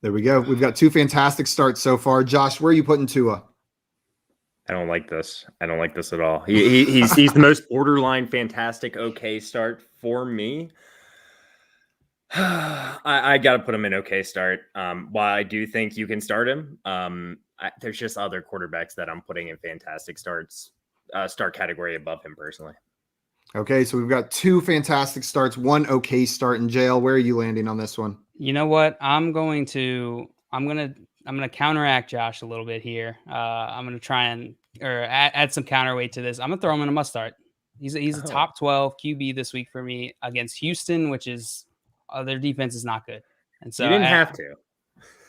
There we go. We've got 2 fantastic starts so far. Josh, where are you putting Tua? I don't like this. I don't like this at all. He's the most borderline fantastic okay start for me. I got to put him in okay start. While I do think you can start him, there's just other quarterbacks that I'm putting in fantastic start category above him personally. Okay, so we've got 2 fantastic starts, 1 okay start in jail. Where are you landing on this one? You know what? I'm gonna counteract Josh a little bit here. I'm gonna try and add some counterweight to this. I'm gonna throw him in a must start. He's a top 12 QB this week for me against Houston, which is their defense is not good. And so you didn't have to.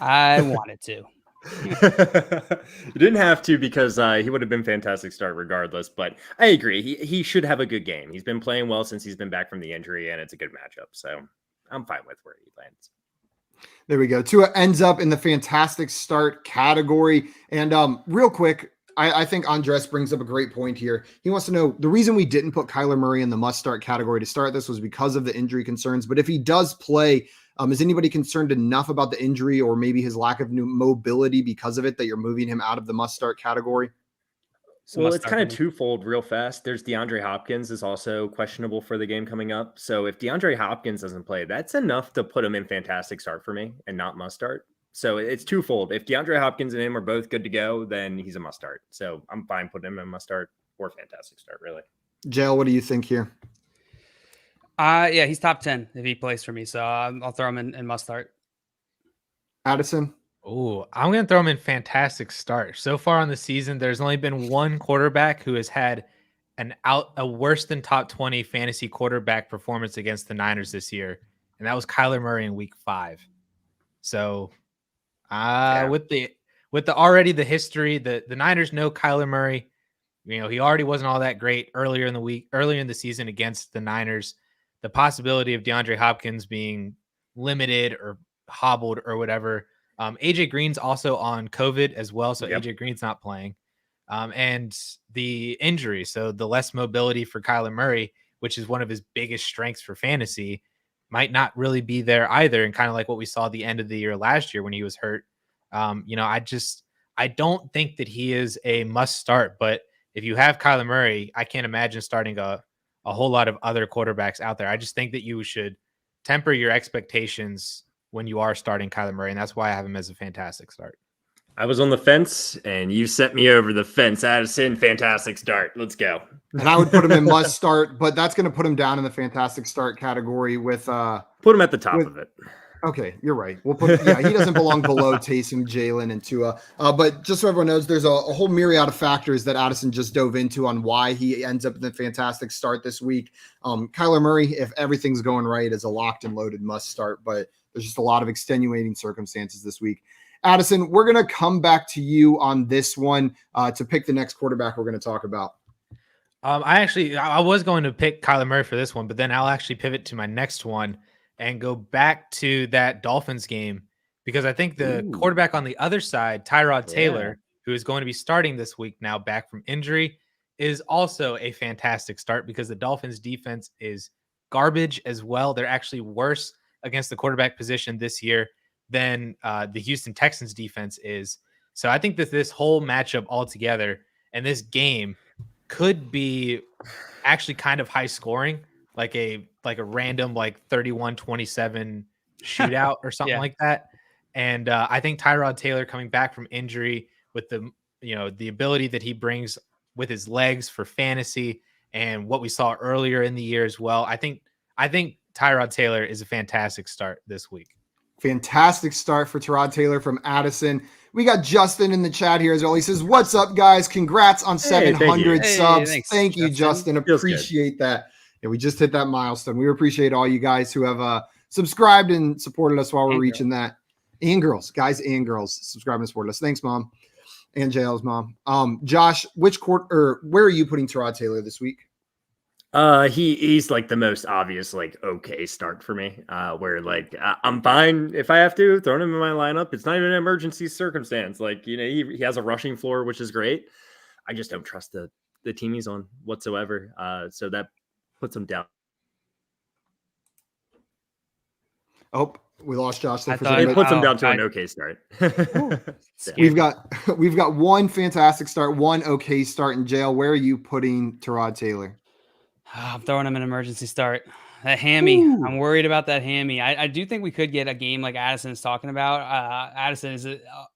I wanted to. You didn't have to because he would have been fantastic start regardless. But I agree. He should have a good game. He's been playing well since he's been back from the injury, and it's a good matchup. So I'm fine with where he lands. There we go. Tua ends up in the fantastic start category. And real quick, I think Andres brings up a great point here. He wants to know the reason we didn't put Kyler Murray in the must start category to start this was because of the injury concerns. But if he does play, is anybody concerned enough about the injury or maybe his lack of new mobility because of it that you're moving him out of the must start category? Well, it's kind of twofold real fast. There's DeAndre Hopkins is also questionable for the game coming up. So if DeAndre Hopkins doesn't play, that's enough to put him in fantastic start for me and not must start. So it's twofold. If DeAndre Hopkins and him are both good to go, then he's a must start. So I'm fine putting him in must start or fantastic start, really. Jail, what do you think here? Yeah, he's top 10 if he plays for me. So I'll throw him in must start. Addison? Oh, I'm going to throw him in fantastic start. So far on the season, there's only been one quarterback who has had a worse than top 20 fantasy quarterback performance against the Niners this year, and that was Kyler Murray in week 5. So with the already the history, the Niners know Kyler Murray. You know, he already wasn't all that great earlier in the season against the Niners. The possibility of DeAndre Hopkins being limited or hobbled or whatever. AJ Green's also on COVID as well, so AJ Green's not playing. And the injury, so the less mobility for Kyler Murray, which is one of his biggest strengths for fantasy, might not really be there either. And kind of like what we saw at the end of the year last year when he was hurt. I don't think that he is a must start, but if you have Kyler Murray, I can't imagine starting a whole lot of other quarterbacks out there. I just think that you should temper your expectations when you are starting Kyler Murray, and that's why I have him as a fantastic start. I was on the fence, and you set me over the fence. Addison, fantastic start. Let's go. And I would put him in must start, but that's going to put him down in the fantastic start category with put him at the top of it. Okay, you're right. We'll put he doesn't belong below Taysom, Jalen, and Tua. But just so everyone knows, there's a whole myriad of factors that Addison just dove into on why he ends up in the fantastic start this week. Kyler Murray, if everything's going right, is a locked and loaded must start, but there's just a lot of extenuating circumstances this week. Addison, we're going to come back to you on this one to pick the next quarterback we're going to talk about. I was going to pick Kyler Murray for this one, but then I'll actually pivot to my next one and go back to that Dolphins game because I think the quarterback on the other side, Tyrod Taylor, who is going to be starting this week now back from injury, is also a fantastic start because the Dolphins defense is garbage as well. They're actually worse against the quarterback position this year than the Houston Texans defense is. So I think that this whole matchup altogether and this game could be actually kind of high scoring, like a random 31-27 shootout or something like that. And I think Tyrod Taylor coming back from injury with the ability that he brings with his legs for fantasy and what we saw earlier in the year as well. I think Tyrod Taylor is a fantastic start this week. Fantastic start for Tyrod Taylor from Addison. We got Justin in the chat here as well. He says, "What's up, guys? Congrats on 700 subs." Thank you, Justin. Appreciate that. Yeah, we just hit that milestone. We appreciate all you guys who have subscribed and supported us while we're reaching that. And girls, guys and girls, subscribe and support us. Thanks, Mom. And JL's mom. Josh, where are you putting Tyrod Taylor this week? He's like the most obvious, okay start for me. Where I'm fine if I have to throw him in my lineup. It's not even an emergency circumstance. He has a rushing floor, which is great. I just don't trust the team he's on whatsoever. So that puts him down. Oh, we lost Josh. It puts him down to an okay start. We've got one fantastic start, one okay start in jail. Where are you putting Tyrod Taylor? I'm throwing him an emergency start. That hammy. Ooh. I'm worried about that hammy. I do think we could get a game like Addison is talking about. Addison is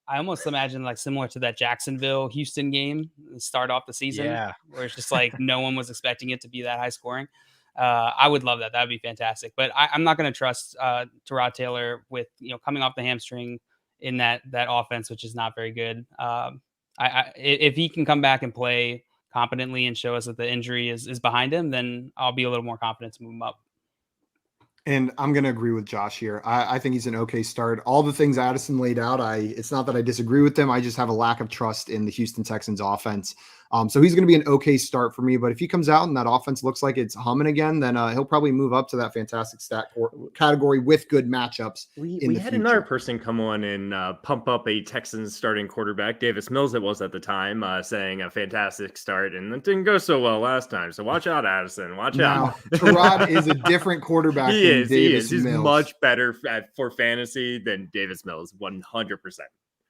I almost imagine like similar to that Jacksonville Houston game, start off the season, where it's just like no one was expecting it to be that high scoring. I would love that. That would be fantastic. But I'm not going to trust Tyrod Taylor with coming off the hamstring in that offense, which is not very good. If he can come back and play competently and show us that the injury is behind him, then I'll be a little more confident to move him up. And I'm going to agree with Josh here. I think he's an okay start. All the things Addison laid out, it's not that I disagree with them. I just have a lack of trust in the Houston Texans offense. So he's going to be an okay start for me. But if he comes out and that offense looks like it's humming again, then he'll probably move up to that fantastic stat category with good matchups. We had another person come on and pump up a Texans starting quarterback, Davis Mills it was at the time, saying a fantastic start. And it didn't go so well last time. So watch out, Addison. Watch out. Tyrod is a different quarterback than Davis Mills. He's much better for fantasy than Davis Mills, 100%.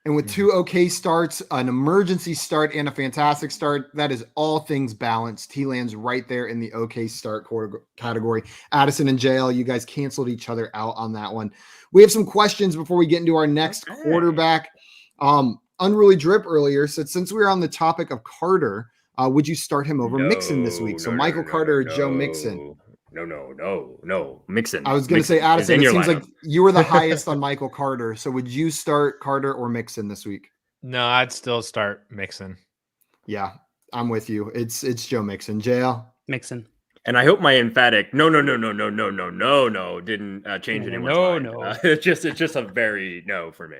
And with two okay starts, an emergency start, and a fantastic start, that is all things balanced. He lands right there in the okay start category. Addison and JL, you guys canceled each other out on that one. We have some questions before we get into our next quarterback. Unruly Drip earlier said, since we were on the topic of Carter, would you start him over Mixon this week? So Michael Carter or Joe Mixon? No. Mixon. I was going to say, Addison, it seems like you were the highest on Michael Carter. So would you start Carter or Mixon this week? No, I'd still start Mixon. Yeah, I'm with you. It's Joe Mixon. JL? Mixon. And I hope my emphatic no didn't change anyone's mind. No. It's just a very no for me.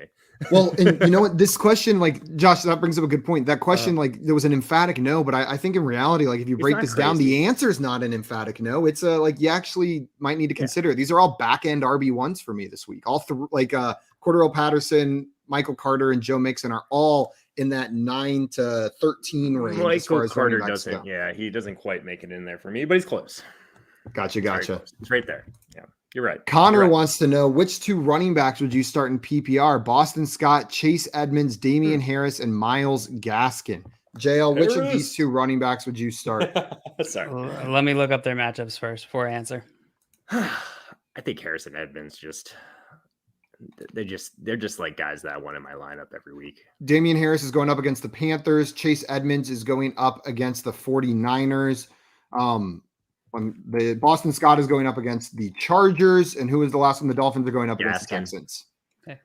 Well, and you know what? This question, like, Josh, that brings up a good point. That question, like, there was an emphatic no, but I think in reality, like, if you break this down, the answer is not an emphatic no. It's like you actually might need to consider it. These are all back end RB1s for me this week. All like Cordero Patterson, Michael Carter, and Joe Mixon are all in that 9 to 13 range. Michael as far as Carter doesn't. Yeah, he doesn't quite make it in there for me, but he's close. Gotcha. It's right there. Yeah. You're right. Connor wants to know, which two running backs would you start in PPR? Boston Scott, Chase Edmonds, Damian Harris, and Myles Gaskin. JL, which of these two running backs would you start? Sorry. Let me look up their matchups first before I answer. I think Harris and Edmonds they're just like guys that I want in my lineup every week. Damian Harris is going up against the Panthers. Chase Edmonds is going up against the 49ers. The Boston Scott is going up against the Chargers, and who is the last one? The Dolphins are going up against the Texans. Okay.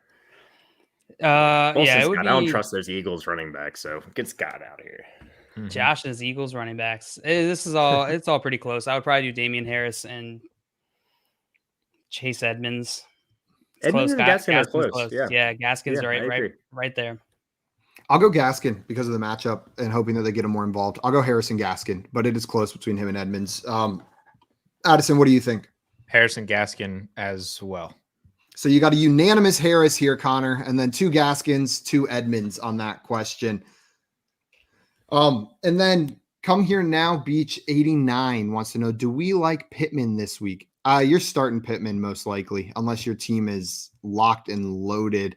Scott, I don't trust those Eagles running backs, so get Scott out of here. Josh's Eagles running backs. It's all pretty close. I would probably do Damian Harris and Chase Edmonds. Edmonds and Gaskin are close. Yeah, Gaskin's right there. I'll go Gaskin because of the matchup and hoping that they get him more involved. I'll go Harris and Gaskin, but it is close between him and Edmonds. Addison, what do you think? Harris and Gaskin as well. So you got a unanimous Harris here, Connor, and then two Gaskins, two Edmonds on that question. And then come here now, Beach 89 wants to know, do we like Pittman this week? You're starting Pittman most likely, unless your team is locked and loaded.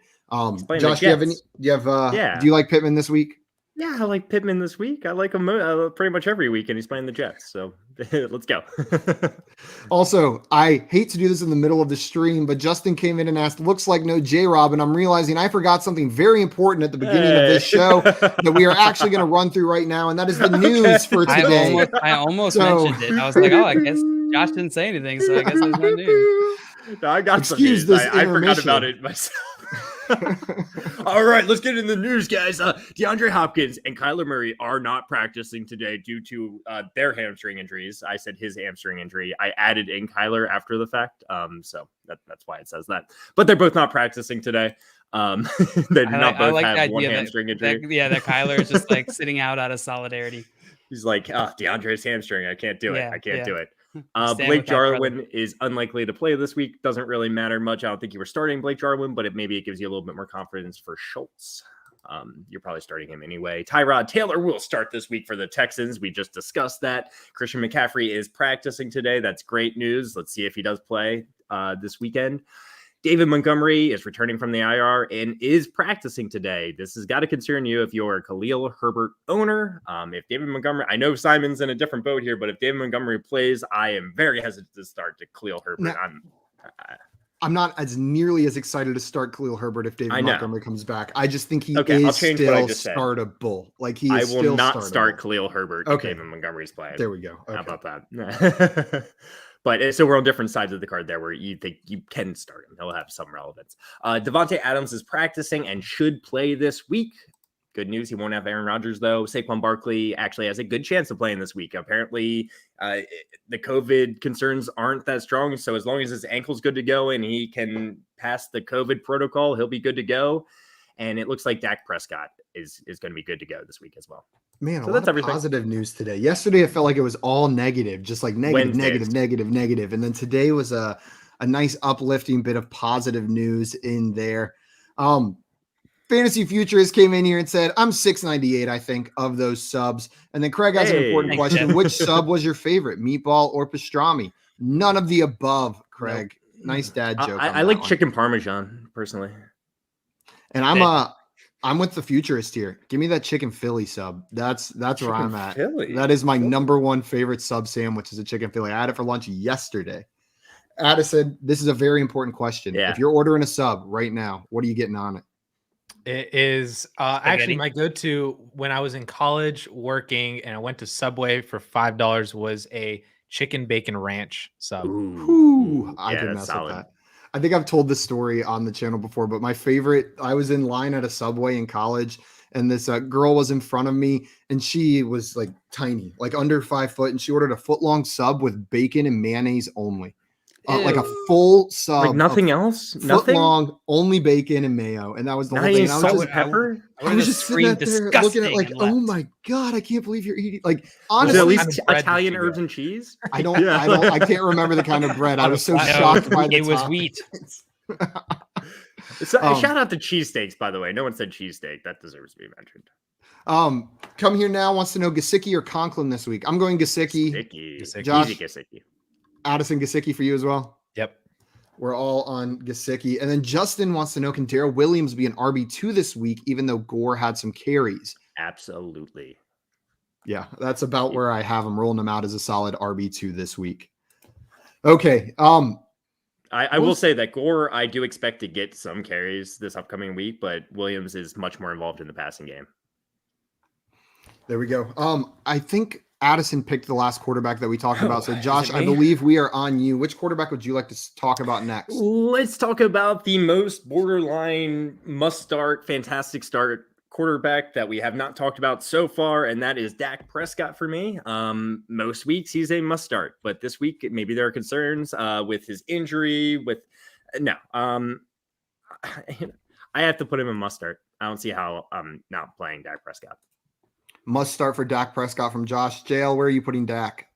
Josh, do you like Pittman this week? Yeah, I like Pittman this week. I like him pretty much every week, and he's playing the Jets. So let's go. Also, I hate to do this in the middle of the stream, but Justin came in and asked, looks like no J-Rob, and I'm realizing I forgot something very important at the beginning of this show that we are actually going to run through right now, and that is the news for today. I almost mentioned it. I was like, I guess Josh didn't say anything, so I guess there's no news. No, I got some news. I forgot about it myself. All right, let's get in the news, guys. DeAndre Hopkins and Kyler Murray are not practicing today due to their hamstring injuries. I said his hamstring injury. I added in Kyler after the fact, so that's why it says that. But they're both not practicing today. They do not both have one hamstring injury. That Kyler is just like sitting out of solidarity. He's like, DeAndre's hamstring. I can't do it. I can't do it. Blake Jarwin is unlikely to play this week. Doesn't really matter much. I don't think you were starting Blake Jarwin, but maybe it gives you a little bit more confidence for Schultz. You're probably starting him anyway. Tyrod Taylor will start this week for the Texans. We just discussed that. Christian McCaffrey is practicing today. That's great news. Let's see if he does play this weekend. David Montgomery is returning from the IR and is practicing today. This has got to concern you if you're a Khalil Herbert owner. If David Montgomery, I know Simon's in a different boat here, but if David Montgomery plays, I am very hesitant to start to Khalil Herbert. I'm not as nearly as excited to start Khalil Herbert if David Montgomery comes back. I just think he is still startable. Like he is I will still not startable. Start Khalil Herbert if David Montgomery's playing. There we go. Okay. How about that? But so we're on different sides of the card there where you think you can start him. He'll have some relevance. Davante Adams is practicing and should play this week. Good news, he won't have Aaron Rodgers, though. Saquon Barkley actually has a good chance of playing this week. Apparently, the COVID concerns aren't that strong, so as long as his ankle's good to go and he can pass the COVID protocol, he'll be good to go. And it looks like Dak Prescott is going to be good to go this week as well. Man, so that's everything. Positive news today. Yesterday, it felt like it was all negative, just like negative. And then today was a nice uplifting bit of positive news in there. Fantasy Futurist came in here and said, I'm 698, I think, of those subs. And then Craig has an important question. Which sub was your favorite, meatball or pastrami? None of the above, Craig. Nope. Nice dad joke. I like chicken parmesan, personally. And I'm with the Futurist here. Give me that chicken Philly sub. That's where I'm at. Philly. That is my number one favorite sub sandwich is a chicken Philly. I had it for lunch yesterday. Addison, this is a very important question. Yeah. If you're ordering a sub right now, what are you getting on it? It is actually my go-to when I was in college working and I went to Subway for $5 was a chicken bacon ranch sub. Ooh, I can mess with that. I think I've told this story on the channel before, but my favorite, I was in line at a Subway in college and this girl was in front of me and she was like tiny, like under 5 foot. And she ordered a foot-long sub with bacon and mayonnaise only. Like a full sub, like nothing else, nothing long, only bacon and mayo, and that was the whole thing. Salt and pepper. I was just sitting there looking at like, oh my god, I can't believe you're eating. Like honestly, at least Italian herbs and cheese. I can't remember the kind of bread. I was so shocked by the. It was wheat. Shout out to cheesesteaks, by the way. No one said cheesesteak. That deserves to be mentioned. Come here now wants to know Gesicki or Conklin this week. I'm going Gesicki. Josh, Gesicki. Addison, Gesicki for you as well? Yep. We're all on Gesicki. And then Justin wants to know, can Darrell Williams be an RB2 this week, even though Gore had some carries? Absolutely. Yeah, that's about where I have him, rolling him out as a solid RB2 this week. Okay. I will say that Gore, I do expect to get some carries this upcoming week, but Williams is much more involved in the passing game. There we go. I think Addison picked the last quarterback that we talked about. So, Josh, I believe we are on you. Which quarterback would you like to talk about next? Let's talk about the most borderline must-start, fantastic start quarterback that we have not talked about so far, and that is Dak Prescott for me. Most weeks he's a must-start, but this week maybe there are concerns with his injury. I have to put him in must-start. I don't see how I'm not playing Dak Prescott. Must start for Dak Prescott from Josh. JL, where are you putting Dak?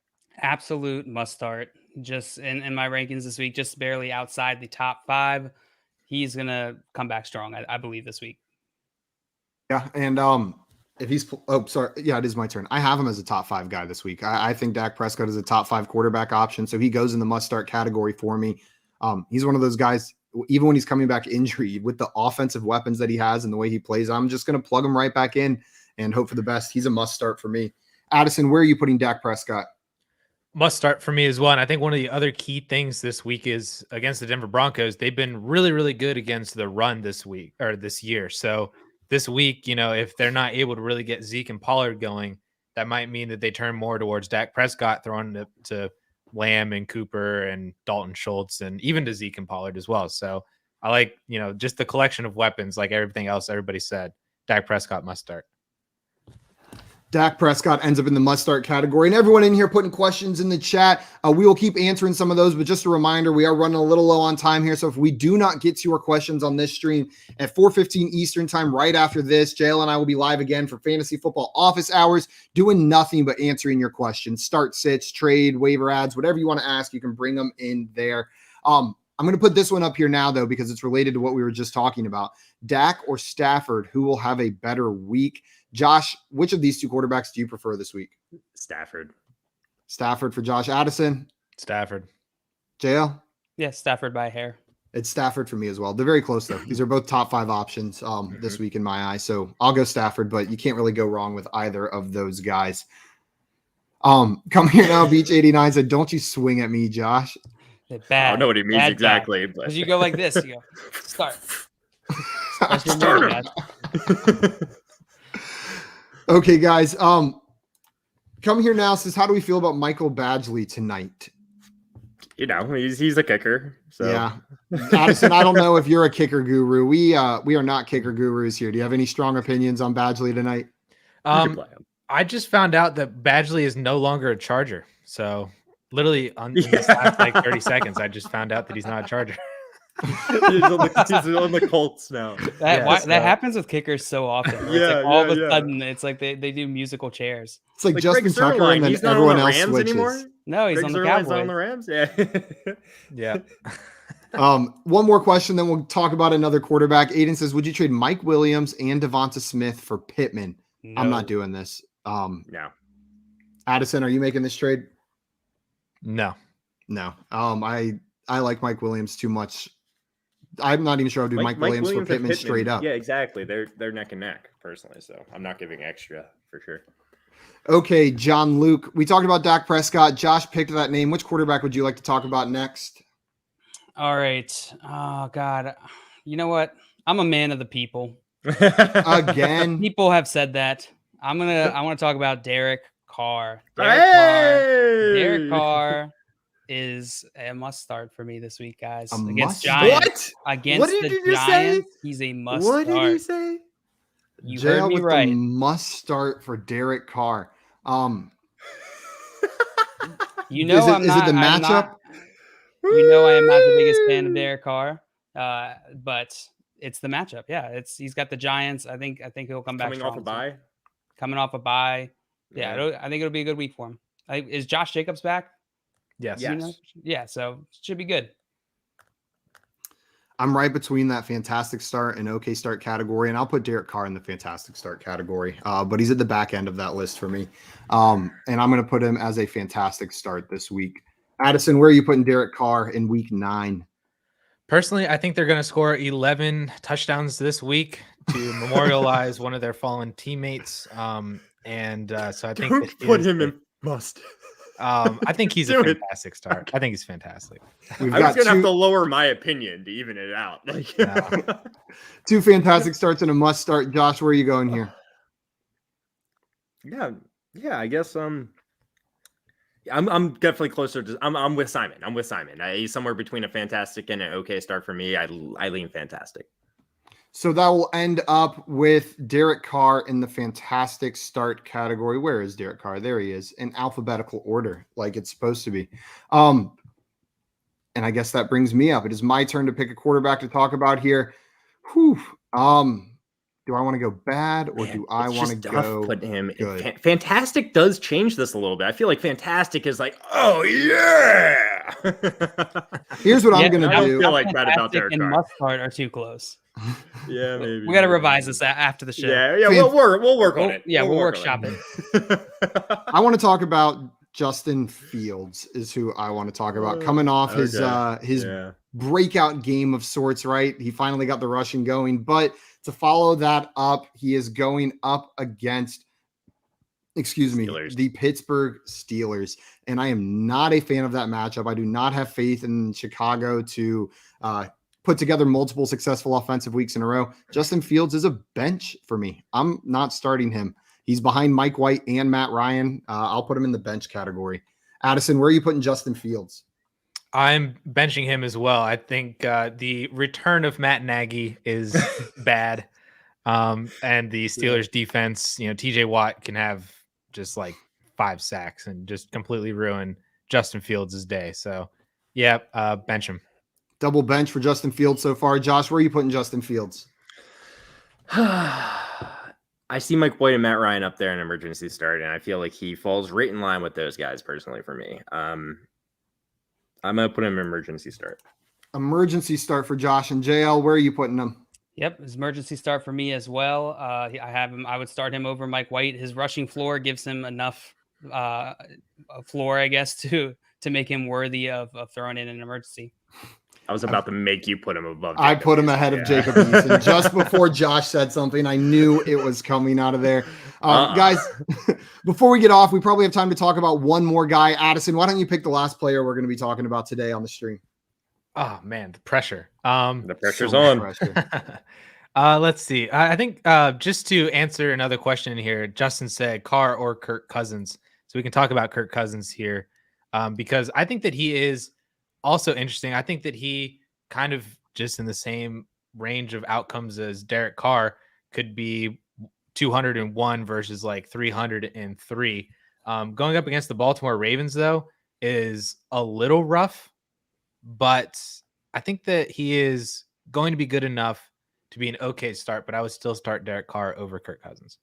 Absolute must start. Just in my rankings this week, just barely outside the top 5. He's going to come back strong, I believe, this week. Yeah, and if he's it is my turn. I have him as a top 5 guy this week. I think Dak Prescott is a top 5 quarterback option, so he goes in the must start category for me. He's one of those guys, even when he's coming back injured, with the offensive weapons that he has and the way he plays, I'm just going to plug him right back in and hope for the best. He's a must start for me. Addison, where are you putting Dak Prescott? Must start for me as well. And I think one of the other key things this week is against the Denver Broncos. They've been really, really good against the run this week or this year. So this week, if they're not able to really get Zeke and Pollard going, that might mean that they turn more towards Dak Prescott, throwing to Lamb and Cooper and Dalton Schultz and even to Zeke and Pollard as well. So I like, just the collection of weapons, like everything else everybody said. Dak Prescott must start. Dak Prescott ends up in the must-start category. And everyone in here putting questions in the chat. We will keep answering some of those, but just a reminder, we are running a little low on time here. So if we do not get to your questions on this stream at 4:15 Eastern time, right after this, JL and I will be live again for Fantasy Football Office Hours, doing nothing but answering your questions. Start, sits, trade, waiver ads, whatever you want to ask, you can bring them in there. I'm going to put this one up here now, though, because it's related to what we were just talking about. Dak or Stafford, who will have a better week? Josh, which of these two quarterbacks do you prefer this week? Stafford. Stafford for Josh. Addison? Stafford. JL? Yeah, Stafford by a hair. It's Stafford for me as well. They're very close, though. These are both top 5 options this week in my eyes. So I'll go Stafford, but you can't really go wrong with either of those guys. Come here now, Beach 89 said, don't you swing at me, Josh. Bad. I don't know what he means exactly, but because you go like this, you go start. Okay, guys. Come here now says, how do we feel about Michael Badgley tonight? You know, he's a kicker. So yeah, Addison, I don't know if you're a kicker guru. We are not kicker gurus here. Do you have any strong opinions on Badgley tonight? I just found out that Badgley is no longer a Charger. So literally in this last 30 seconds, I just found out that he's not a Charger. he's on the Colts now. That happens with kickers so often. All of a sudden, it's like they do musical chairs. It's like Justin Tucker, and then everyone else switches. Anymore? No, he's on the Cowboys. On the Rams. Yeah. One more question, then we'll talk about another quarterback. Aiden says, would you trade Mike Williams and Devonta Smith for Pittman? No. I'm not doing this. No. Addison, are you making this trade? No. I like Mike Williams too much. I'm not even sure I'll do Mike Williams for Pittman straight up. Yeah, exactly. They're neck and neck personally, so I'm not giving extra for sure. Okay, John Luke. We talked about Dak Prescott. Josh picked that name. Which quarterback would you like to talk about next? All right. Oh God. You know what? I'm a man of the people. Again. People have said that. I want to talk about Derek Carr. Derek Carr is a must start for me this week, guys. Against Giants. What? Against what did you just Giants, say? He's a must start. What did you say? You heard me right. Must start for Derek Carr. You know, is it the matchup? You know, I am not the biggest fan of Derek Carr, but it's the matchup. Yeah, he's got the Giants. I think he'll come back coming off a bye. Coming off a bye. Yeah, I think it'll be a good week for him. Is Josh Jacobs back? Yes. Yeah, so it should be good. I'm right between that fantastic start and okay start category, and I'll put Derek Carr in the fantastic start category. But he's at the back end of that list for me. And I'm going to put him as a fantastic start this week. Addison, where are you putting Derek Carr in week 9? Personally, I think they're going to score 11 touchdowns this week to memorialize one of their fallen teammates. So I think don't put him in must. I think he's a fantastic start. I think he's fantastic. I was going to have to lower my opinion to even it out. Two fantastic starts and a must start. Josh, where are you going here? Yeah. I guess I'm definitely closer to. I'm with Simon. He's somewhere between a fantastic and an okay start for me. I lean fantastic. So that will end up with Derek Carr in the fantastic start category. Where is Derek Carr? There he is, in alphabetical order, like it's supposed to be. And I guess that brings me up. It is my turn to pick a quarterback to talk about here. Do I want to go bad or do I want to go put him good? In fantastic does change this a little bit. I feel like fantastic is like, oh yeah. Here's what I'm going to do. I don't feel like that about Derek Carr. And must start are too close. Yeah, maybe. We got to revise this after the show. Yeah, we'll work on it. Yeah, we'll workshop it. I want to talk about Justin Fields is who I want to talk about. Coming off his breakout game of sorts, right? He finally got the rushing going, but to follow that up, he is going up against the Pittsburgh Steelers. And I am not a fan of that matchup. I do not have faith in Chicago to put together multiple successful offensive weeks in a row. Justin Fields is a bench for me. I'm not starting him. He's behind Mike White and Matt Ryan. I'll put him in the bench category. Addison, where are you putting Justin Fields? I'm benching him as well. I think the return of Matt Nagy is bad. And the Steelers defense, TJ Watt can have just like 5 sacks and just completely ruin Justin Fields' day. So, bench him. Double bench for Justin Fields so far. Josh, where are you putting Justin Fields? I see Mike White and Matt Ryan up there in emergency start, and I feel like he falls right in line with those guys personally for me. I'm going to put him in emergency start. Emergency start for Josh and JL. Where are you putting him? Yep, his emergency start for me as well. I have him. I would start him over Mike White. His rushing floor gives him enough floor, I guess, to make him worthy of throwing in an emergency. I was about to make you put him above. I put him ahead of Jacob Eason just before Josh said something. I knew it was coming out of there. Guys, before we get off, we probably have time to talk about one more guy. Addison, why don't you pick the last player we're going to be talking about today on the stream? Oh man, the pressure. The pressure's on. Pressure. Let's see. I think just to answer another question here, Justin said Carr or Kirk Cousins. So we can talk about Kirk Cousins here because I think that he is also interesting. I think that he kind of just in the same range of outcomes as Derek Carr could be 201 versus like 303. Going up against the Baltimore Ravens, though, is a little rough, but I think that he is going to be good enough to be an okay start, but I would still start Derek Carr over Kirk Cousins.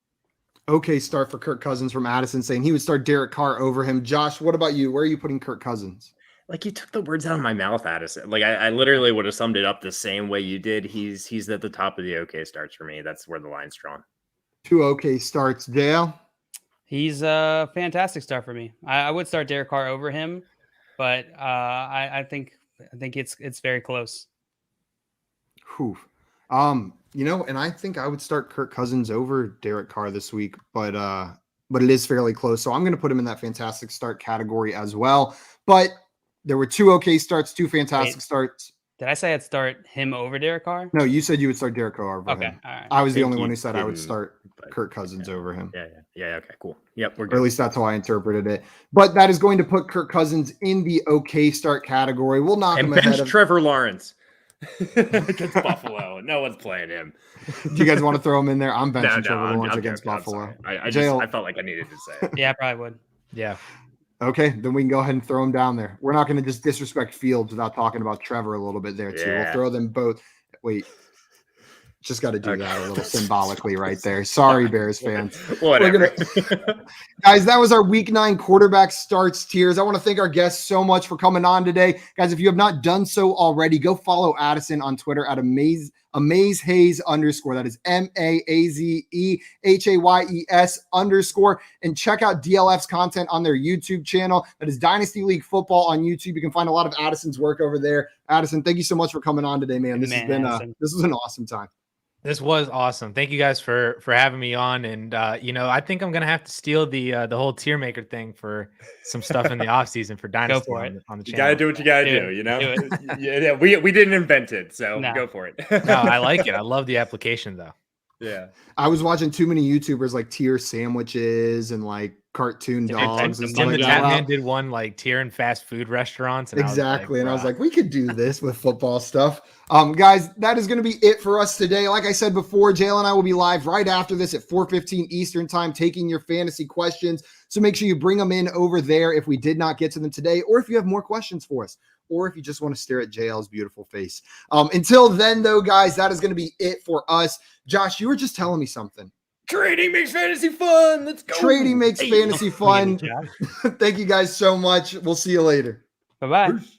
Okay start for Kirk Cousins from Addison saying he would start Derek Carr over him. Josh, what about you? Where are you putting Kirk Cousins? Like you took the words out of my mouth, Addison. Like I literally would have summed it up the same way you did. He's at the top of the okay starts for me. That's where the line's drawn. 2 okay starts, Dale. He's a fantastic start for me. I would start Derek Carr over him, but I think it's very close. Whew. And I think I would start Kirk Cousins over Derek Carr this week, but it is fairly close. So I'm going to put him in that fantastic start category as well. But there were 2 okay starts, 2 fantastic starts. Did I say I'd start him over Derek Carr? No, you said you would start Derek Carr over him. All right. I was the only one who said I would start Kirk Cousins over him. Yeah. Okay, cool. Yep, we're good. Or at least that's how I interpreted it. But that is going to put Kirk Cousins in the okay start category. We'll knock him ahead of Trevor Lawrence against Buffalo. No one's playing him. Do you guys want to throw him in there? I'm benching Trevor Lawrence against Buffalo. I felt like I needed to say it. Yeah, I probably would. Yeah. Okay, then we can go ahead and throw him down there. We're not going to just disrespect Fields without talking about Trevor a little bit there, too. Yeah. We'll throw them both. Wait, just got to do that a little symbolically right there. Sorry, Bears fans. Whatever. Guys, that was our Week 9 quarterback starts tiers. I want to thank our guests so much for coming on today. Guys, if you have not done so already, go follow Addison on Twitter at AmazeHayes_. That is MAZEHAYES_. And check out DLF's content on their YouTube channel. That is Dynasty League Football on YouTube. You can find a lot of Addison's work over there. Addison, thank you so much for coming on today, man. This was an awesome time. This was awesome. Thank you guys for having me on. And I think I'm gonna have to steal the whole tier maker thing for some stuff in the offseason for Dynasty on the channel. You gotta do what you gotta do, you know? Yeah, we didn't invent it, so go for it. No, I like it. I love the application though. Yeah. I was watching too many YouTubers like tier sandwiches and like cartoon dogs and stuff like that. Man did one like tier and fast food restaurants. And exactly. I was like, we could do this with football stuff. Guys, that is going to be it for us today. Like I said before, Jalen and I will be live right after this at 4:15 Eastern time, taking your fantasy questions. So make sure you bring them in over there if we did not get to them today, or if you have more questions for us, or if you just want to stare at JL's beautiful face. Until then, though, guys, that is going to be it for us. Josh, you were just telling me something. Trading makes fantasy fun. Let's go. Trading makes fantasy fun. Thank you guys so much. We'll see you later. Bye-bye. Peace.